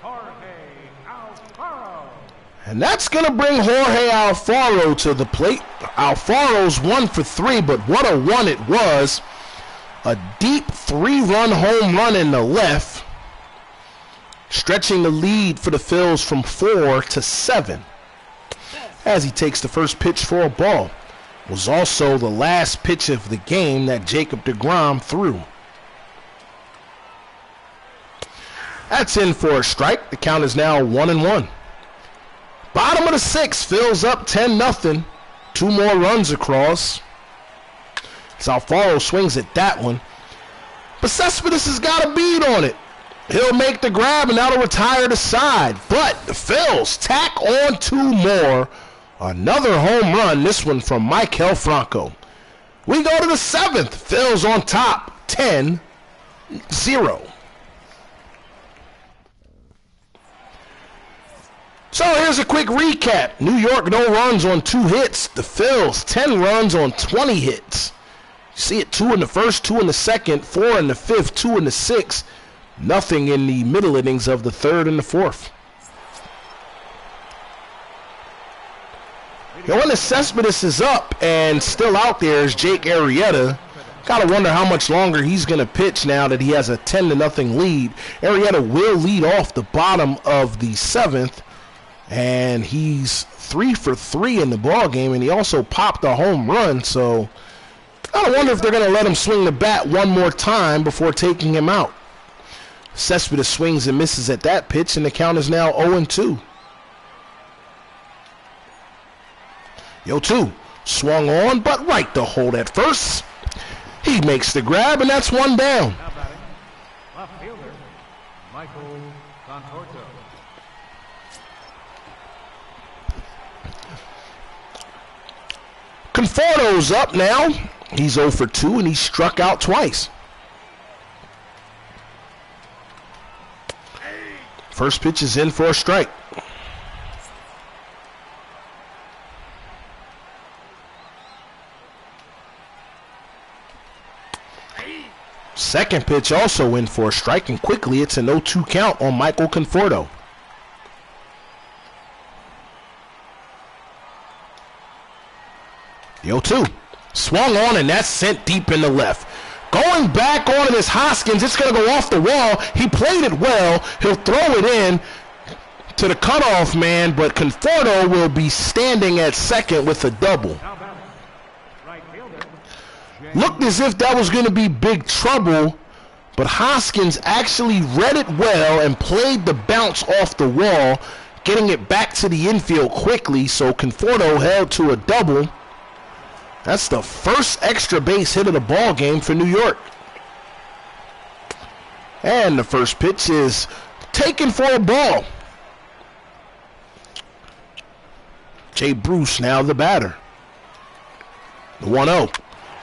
Jorge Alfaro. And that's going to bring Jorge Alfaro to the plate. Alfaro's 1 for 3, but what a one it was. A deep 3-run home run in the left, stretching the lead for the Phils from 4 to 7. As he takes the first pitch for a ball. Was also the last pitch of the game that Jacob deGrom threw. That's in for a strike. The count is now 1-1. Bottom of the 6th, Phils up 10-0. 2 more runs across. As Alfaro swings at that one. But Cespedes has got a bead on it. He'll make the grab, and that'll retire the side. But the Phils tack on 2 more. Another home run, this one from Michael Franco. We go to the 7th. Phils on top, 10-0. So here's a quick recap. New York, no runs on 2 hits. The Phils, 10 runs on 20 hits. You see it, 2 in the first, 2 in the second, 4 in the 5th, 2 in the 6th. Nothing in the middle innings of the 3rd and the 4th. Yoenis Cespedes is up, and still out there is Jake Arrieta. Gotta wonder how much longer he's gonna pitch now that he has a 10-0 lead. Arrieta will lead off the bottom of the 7th, and he's 3 for 3 in the ball game, and he also popped a home run. So gotta wonder if they're gonna let him swing the bat one more time before taking him out. Cespedes swings and misses at that pitch, and the count is now 0-2. 0-2, swung on, but right to hold at first. He makes the grab, and that's 1 down. Now batting, left fielder, Michael Conforto. Conforto's up now. He's 0 for 2, and he struck out twice. First pitch is in for a strike. Second pitch also in for a strike, and quickly it's an 0-2 count on Michael Conforto. The 0-2. Swung on, and that's sent deep in the left. Going back on it is Hoskins. It's going to go off the wall. He played it well. He'll throw it in to the cutoff man, but Conforto will be standing at second with a double. Now batting, right fielder, Looked as if that was going to be big trouble, but Hoskins actually read it well and played the bounce off the wall, getting it back to the infield quickly, so Conforto held to a double. That's the first extra base hit of the ball game for New York. And the first pitch is taken for a ball. Jay Bruce now the batter. The 1-0.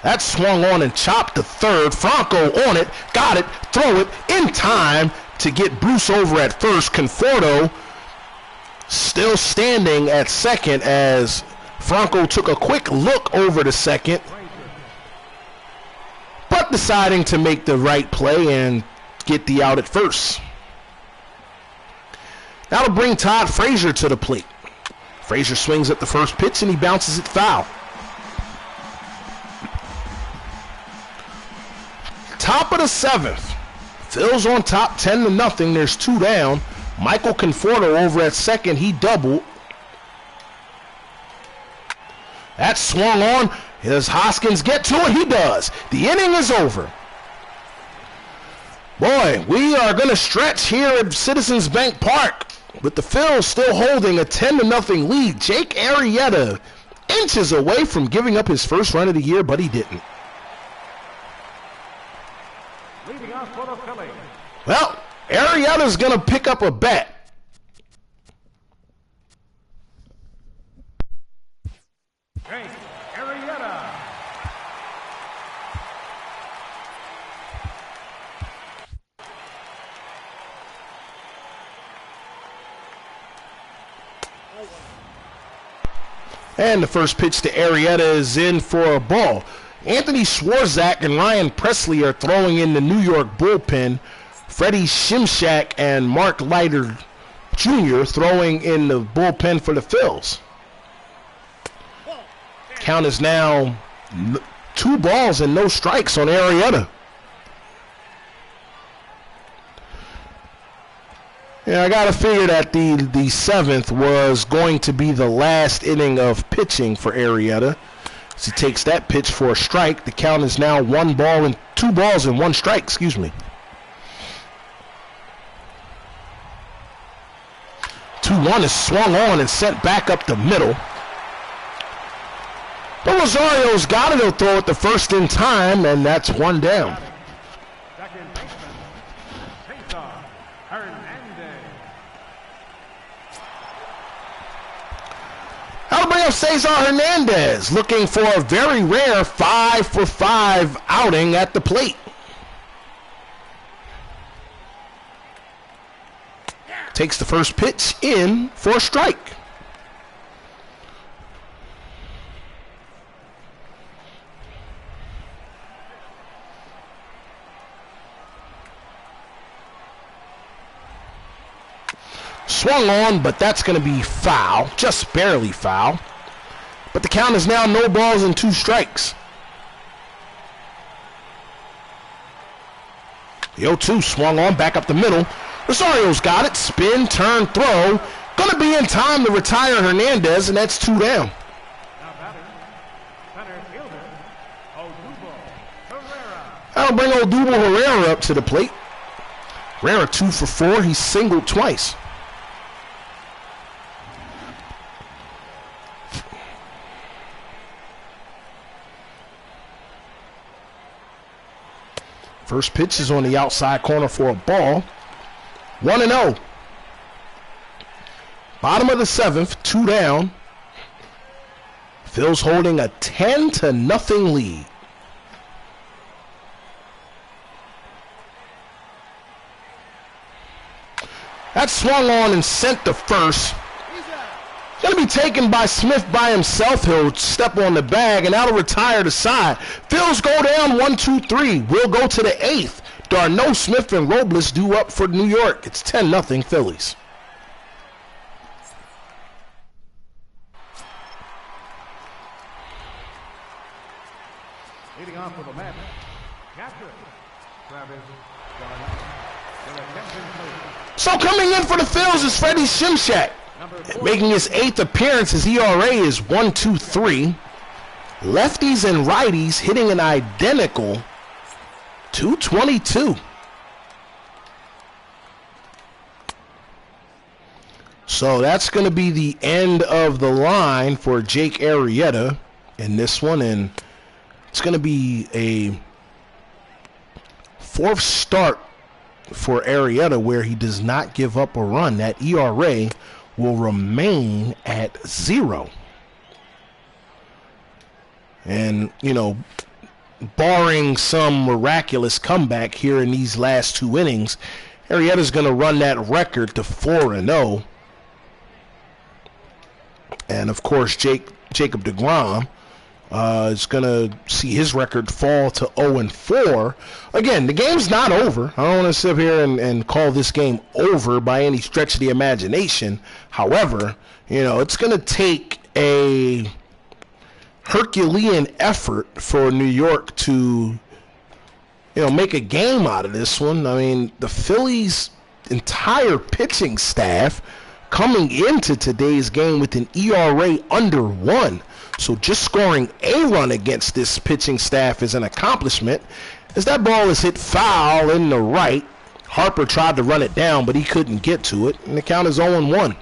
That swung on and chopped to third. Franco on it, got it, throw it in time to get Bruce over at first. Conforto still standing at second as Franco took a quick look over to second, but deciding to make the right play and get the out at first. That'll bring Todd Frazier to the plate. Frazier swings at the first pitch and he bounces it foul. Top of the 7th. Phil's on top 10-0. There's 2 down. Michael Conforto over at second. He doubled. That swung on. Does Hoskins get to it? He does. The inning is over. Boy, we are going to stretch here at Citizens Bank Park with the Phils still holding a 10-0 lead. Jake Arrieta inches away from giving up his first run of the year, but he didn't. leading off for the Phillies, Well, Arrieta's going to pick up a bat. Jake Arrieta. one. And the first pitch to Arrieta is in for a ball. Anthony Swarzak and Ryan Presley are throwing in the New York bullpen. Freddie Shimshak and Mark Leiter Jr. throwing in the bullpen for the Phils. Count is now 2 balls and no strikes on Arrieta. Yeah, I got to figure that the 7th was going to be the last inning of pitching for Arrieta. As he takes that pitch for a strike, the count is now 2 balls and 1 strike, excuse me. 2-1 is swung on and sent back up the middle. But Rosario's got it. He'll throw it the first in time, and that's 1 down. Second baseman, Cesar Hernandez. That'll bring up Cesar Hernandez, looking for a very rare 5-for-5 outing at the plate. Takes the first pitch in for a strike. Swung on, but that's going to be foul, just barely foul. But the count is now no balls and 2 strikes. The 0-2 swung on, back up the middle. Rosario's got it. Spin, turn, throw. Going to be in time to retire Hernandez, and that's 2 down. Now batter, center fielder, Odubel Herrera. That'll bring Odubel Herrera up to the plate. Herrera 2 for 4. He's singled twice. First pitch is on the outside corner for a ball. 1-0. Bottom of the 7th, 2 down. Phil's holding a 10-0 lead. That swung on and sent to first. Going to be taken by Smith by himself. He'll step on the bag, and that'll retire the side. Phils go down 1-2-3. We'll go to the 8th. Darno, Smith, and Robles due up for New York. It's 10-0 Phillies. Leading off for the Mets, catcher, Travis Garnett. So coming in for the Phils is Freddie Shimshak. Making his 8th appearance, his ERA is 1.23. Lefties and righties hitting an identical 2.22. So that's going to be the end of the line for Jake Arrieta in this one, and it's going to be a 4th start for Arrieta where he does not give up a run. That ERA will remain at 0. And, you know, barring some miraculous comeback here in these last 2 innings, Arrieta's going to run that record to 4-0. And, of course, Jacob deGrom is going to see his record fall to 0-4. Again, the game's not over. I don't want to sit here and call this game over by any stretch of the imagination. However, you know, it's going to take a Herculean effort for New York to, you know, make a game out of this one. I mean, the Phillies' entire pitching staff coming into today's game with an ERA under 1. So just scoring a run against this pitching staff is an accomplishment. As that ball is hit foul in the right, Harper tried to run it down, but he couldn't get to it, and the count is 0-1.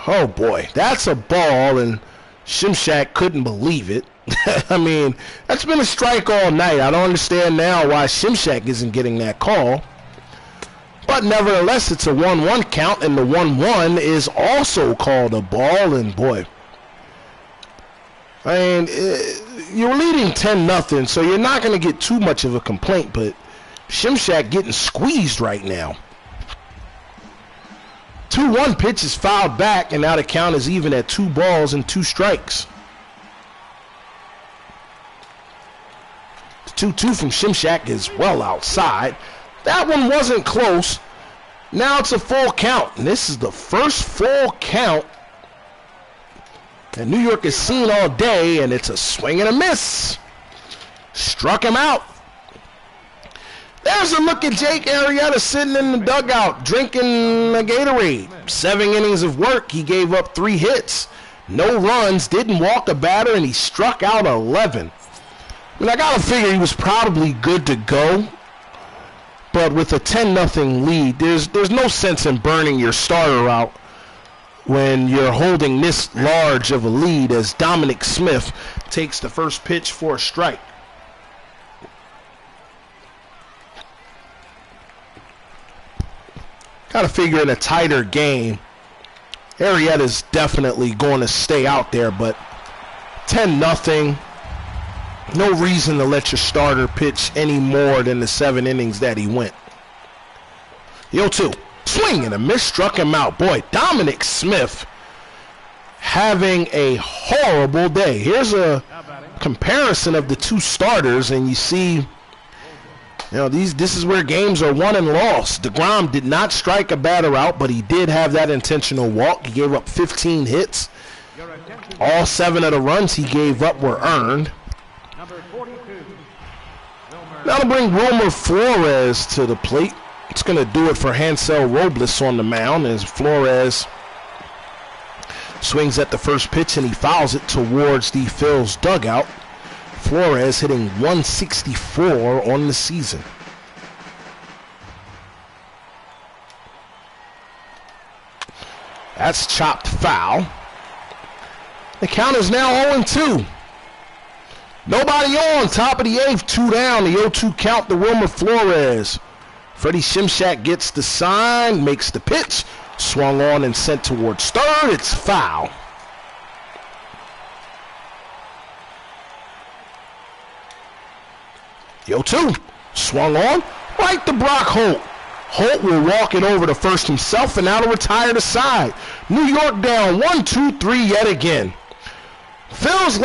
Oh boy, that's a ball, and Shimshak couldn't believe it. I mean, that's been a strike all night. I don't understand now why Shimshak isn't getting that call. But nevertheless, it's a 1-1 count, and the 1-1 is also called a ball, and boy, I mean, you're leading 10-0, so you're not going to get too much of a complaint, but Shimshak getting squeezed right now. 2-1 pitch is fouled back, and now the count is even at 2 balls and 2 strikes. The 2-2 from Shimshak is well outside. That one wasn't close. Now it's a full count, and this is the first full count that New York has seen all day, and it's a swing and a miss. Struck him out. There's a look at Jake Arrieta sitting in the dugout drinking a Gatorade. 7 innings of work. He gave up 3 hits, no runs, didn't walk a batter, and he struck out 11. I mean, I got to figure he was probably good to go. But with a 10-0 lead, there's no sense in burning your starter out when you're holding this large of a lead as Dominic Smith takes the first pitch for a strike. Got to figure in a tighter game, Arrieta's definitely going to stay out there, but 10-0, no reason to let your starter pitch any more than the 7 innings that he went. 0-2, swing and a miss, struck him out. Boy, Dominic Smith having a horrible day. Here's a comparison of the 2 starters, and you see, this is where games are won and lost. DeGrom did not strike a batter out, but he did have that intentional walk. He gave up 15 hits. All 7 of the runs he gave up were earned. Now to bring Wilmer Flores to the plate. It's going to do it for Hansel Robles on the mound as Flores swings at the first pitch and he fouls it towards the Phils dugout. Flores hitting 164 on the season. That's chopped foul. The count is now 0-2. Nobody on, top of the 8th, 2 down, the 0-2 count to Wilmer Flores. Freddie Shimshak gets the sign, makes the pitch, swung on and sent towards third. It's foul. The 0-2, swung on, right to Brock Holt. Holt will walk it over to first himself, and now to retire the side. New York down 1-2-3 yet again. Phil's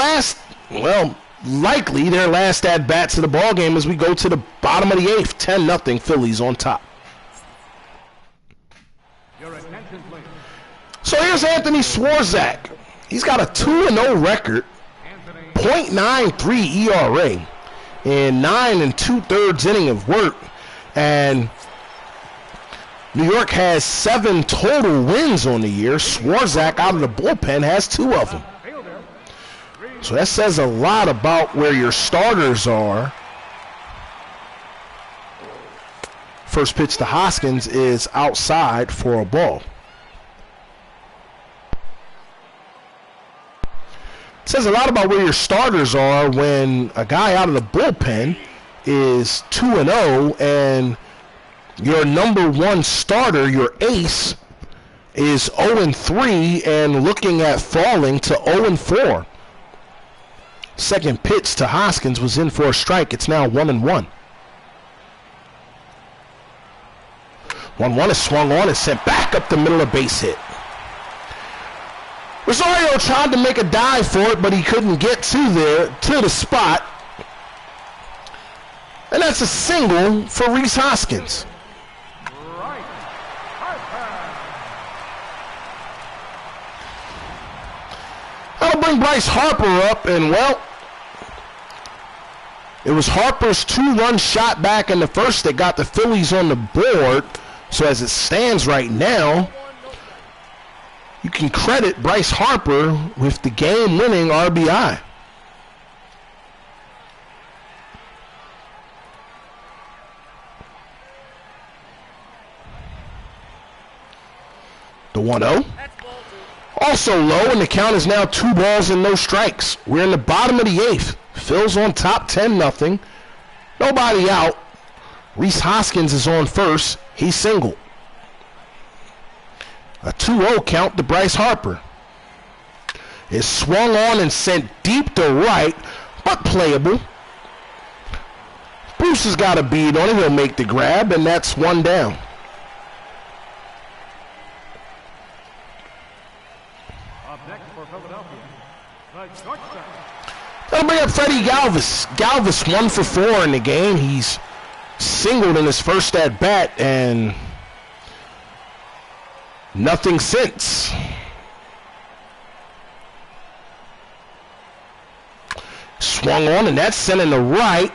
likely their last at-bats of the ball game as we go to the bottom of the 8th. 10-0 Phillies on top. So here's Anthony Swarzak. He's got a 2-0 record, .93 ERA in 9 2/3 inning of work, and New York has 7 total wins on the year. Swarzak out of the bullpen has 2 of them. So that says a lot about where your starters are. First pitch to Hoskins is outside for a ball. It says a lot about where your starters are when a guy out of the bullpen is 2-0 and your number 1 starter, your ace, is 0-3 and looking at falling to 0-4. Second pitch to Hoskins was in for a strike. It's now 1-1. 1-1 is swung on and sent back up the middle of base hit. Rosario tried to make a dive for it, but he couldn't get to the spot. And that's a single for Rhys Hoskins. I'll bring Bryce Harper up, and it was Harper's 2-run shot back in the first that got the Phillies on the board. So as it stands right now, you can credit Bryce Harper with the game-winning RBI. The 1-0. Also low, and the count is now 2 balls and no strikes. We're in the bottom of the 8th. Phil's on top 10-0. Nobody out. Rhys Hoskins is on first. He's singled. A 2-0 count to Bryce Harper. Is swung on and sent deep to right, but playable. Bruce has got a bead on it. He'll make the grab, and that's 1 down. Up next for Philadelphia, the shortstop. That'll bring up Freddie Galvis. Galvis 1 for 4 in the game. He's singled in his first at bat and nothing since. Swung on, and that's sent in the right.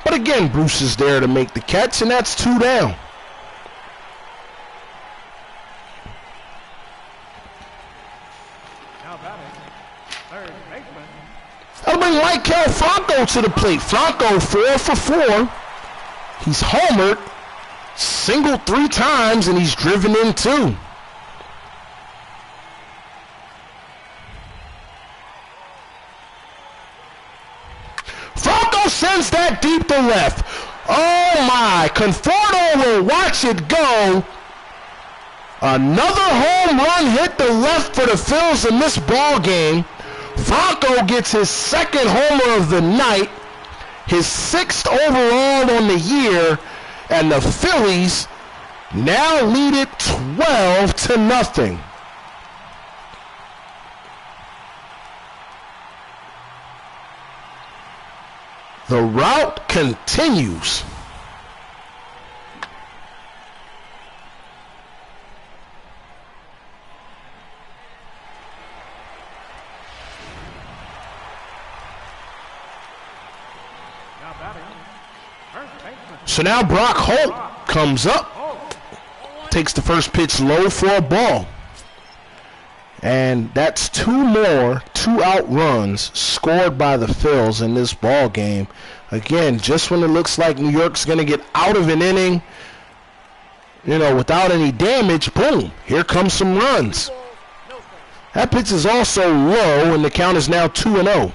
But again, Bruce is there to make the catch, and that's 2 down. Now batting, third baseman. That'll bring Michael Franco to the plate. Franco 4 for 4. He's homered, singled 3 times, and he's driven in 2. Franco sends that deep to left. Oh my, Conforto will watch it go. Another home run hit the left for the Phils in this ball game. Franco gets his 2nd homer of the night, his 6th overall on the year, and the Phillies now lead it 12-0. The rout continues. Now batting, first baseman. So now Brock Holt comes up, takes the first pitch low for a ball. And that's 2 more 2-out runs scored by the Phils in this ball game. Again, just when it looks like New York's going to get out of an inning, without any damage, boom, here comes some runs. That pitch is also low, and the count is now 2-0.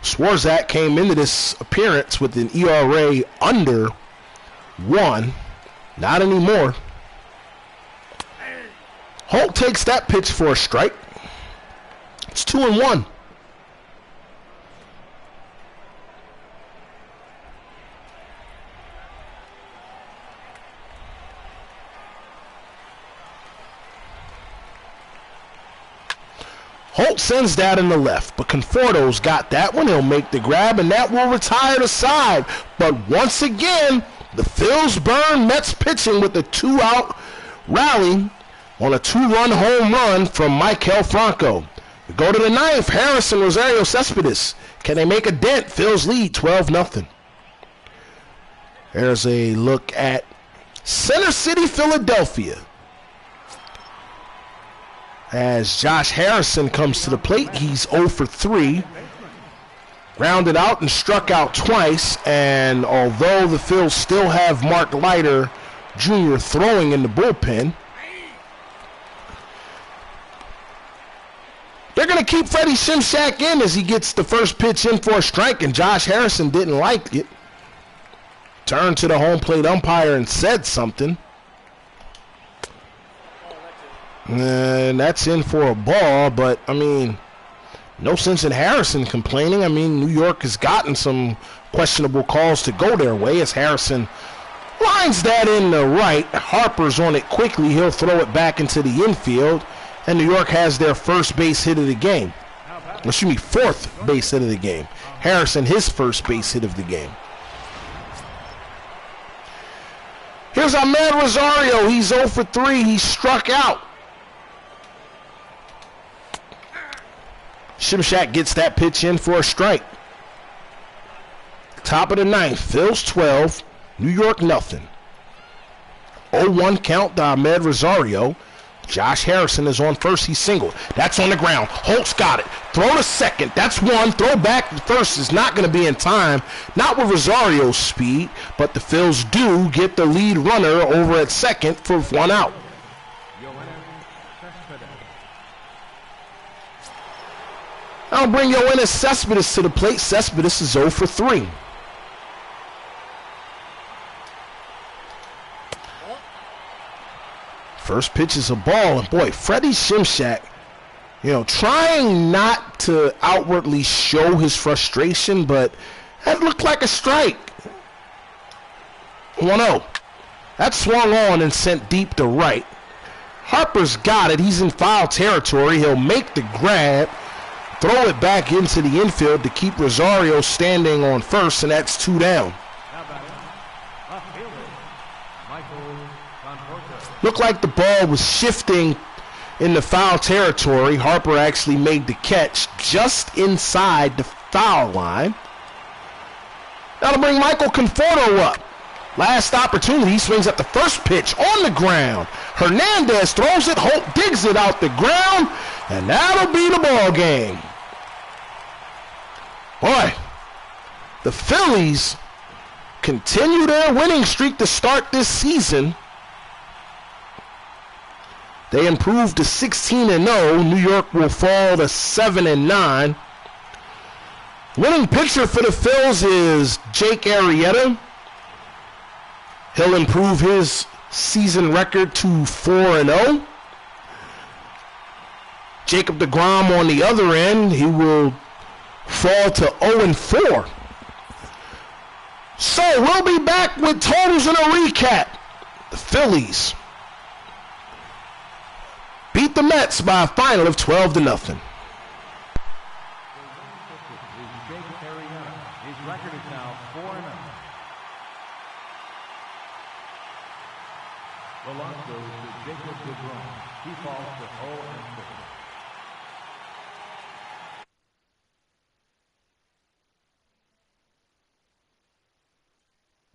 Swarzak came into this appearance with an ERA under 1. Not anymore. Holt takes that pitch for a strike. It's 2-1. Holt sends that in the left, but Conforto's got that one. He'll make the grab, and that will retire the side. But once again, the Phils burn Mets pitching with a 2-out rally on a 2-run home run from Michael Franco. We go to the 9th. Harrison, Rosario, Cespedes. Can they make a dent? Phils lead 12-0. There's a look at Center City, Philadelphia, as Josh Harrison comes to the plate. He's 0 for 3. Grounded out and struck out twice, and although the Phils still have Mark Leiter Jr. throwing in the bullpen, they're going to keep Freddie Shimshak in as he gets the first pitch in for a strike, and Josh Harrison didn't like it. Turned to the home plate umpire and said something. And that's in for a ball, but, no sense in Harrison complaining. New York has gotten some questionable calls to go their way as Harrison lines that in the right. Harper's on it quickly. He'll throw it back into the infield, and New York has their first base hit of the game. Fourth base hit of the game. Harrison, his first base hit of the game. Here's Ahmed Rosario. He's 0 for 3. He struck out. Shimshak gets that pitch in for a strike. Top of the 9th. Phils 12. New York nothing. 0-1 count to Ahmed Rosario. Josh Harrison is on first. He's singled. That's on the ground. Holt's got it. Throw to second. That's 1. Throw back to first is not going to be in time. Not with Rosario's speed, but the Phils do get the lead runner over at second for 1 out. I'll bring Yoenis Cespedes to the plate. Cespedes is 0 for 3. First pitch is a ball, and boy, Freddie Shimshak, trying not to outwardly show his frustration, but that looked like a strike. 1-0. That swung on and sent deep to right. Harper's got it. He's in foul territory. He'll make the grab, throw it back into the infield to keep Rosario standing on first, and that's 2 down. Looked like the ball was shifting in the foul territory. Harper actually made the catch just inside the foul line. That'll bring Michael Conforto up. Last opportunity, he swings at the first pitch on the ground. Hernandez throws it, Holt digs it out the ground, and that'll be the ball game. Boy, the Phillies continue their winning streak to start this season. They improved to 16-0. New York will fall to 7-9. Winning pitcher for the Phils is Jake Arrieta. He'll improve his season record to 4-0. Jacob deGrom on the other end, he will fall to 0-4. So we'll be back with totals and a recap. The Phillies beat the Mets by a final of 12-0. His record is now 4-0. The loss goes to Jacob deGrom. He falls to 0-4.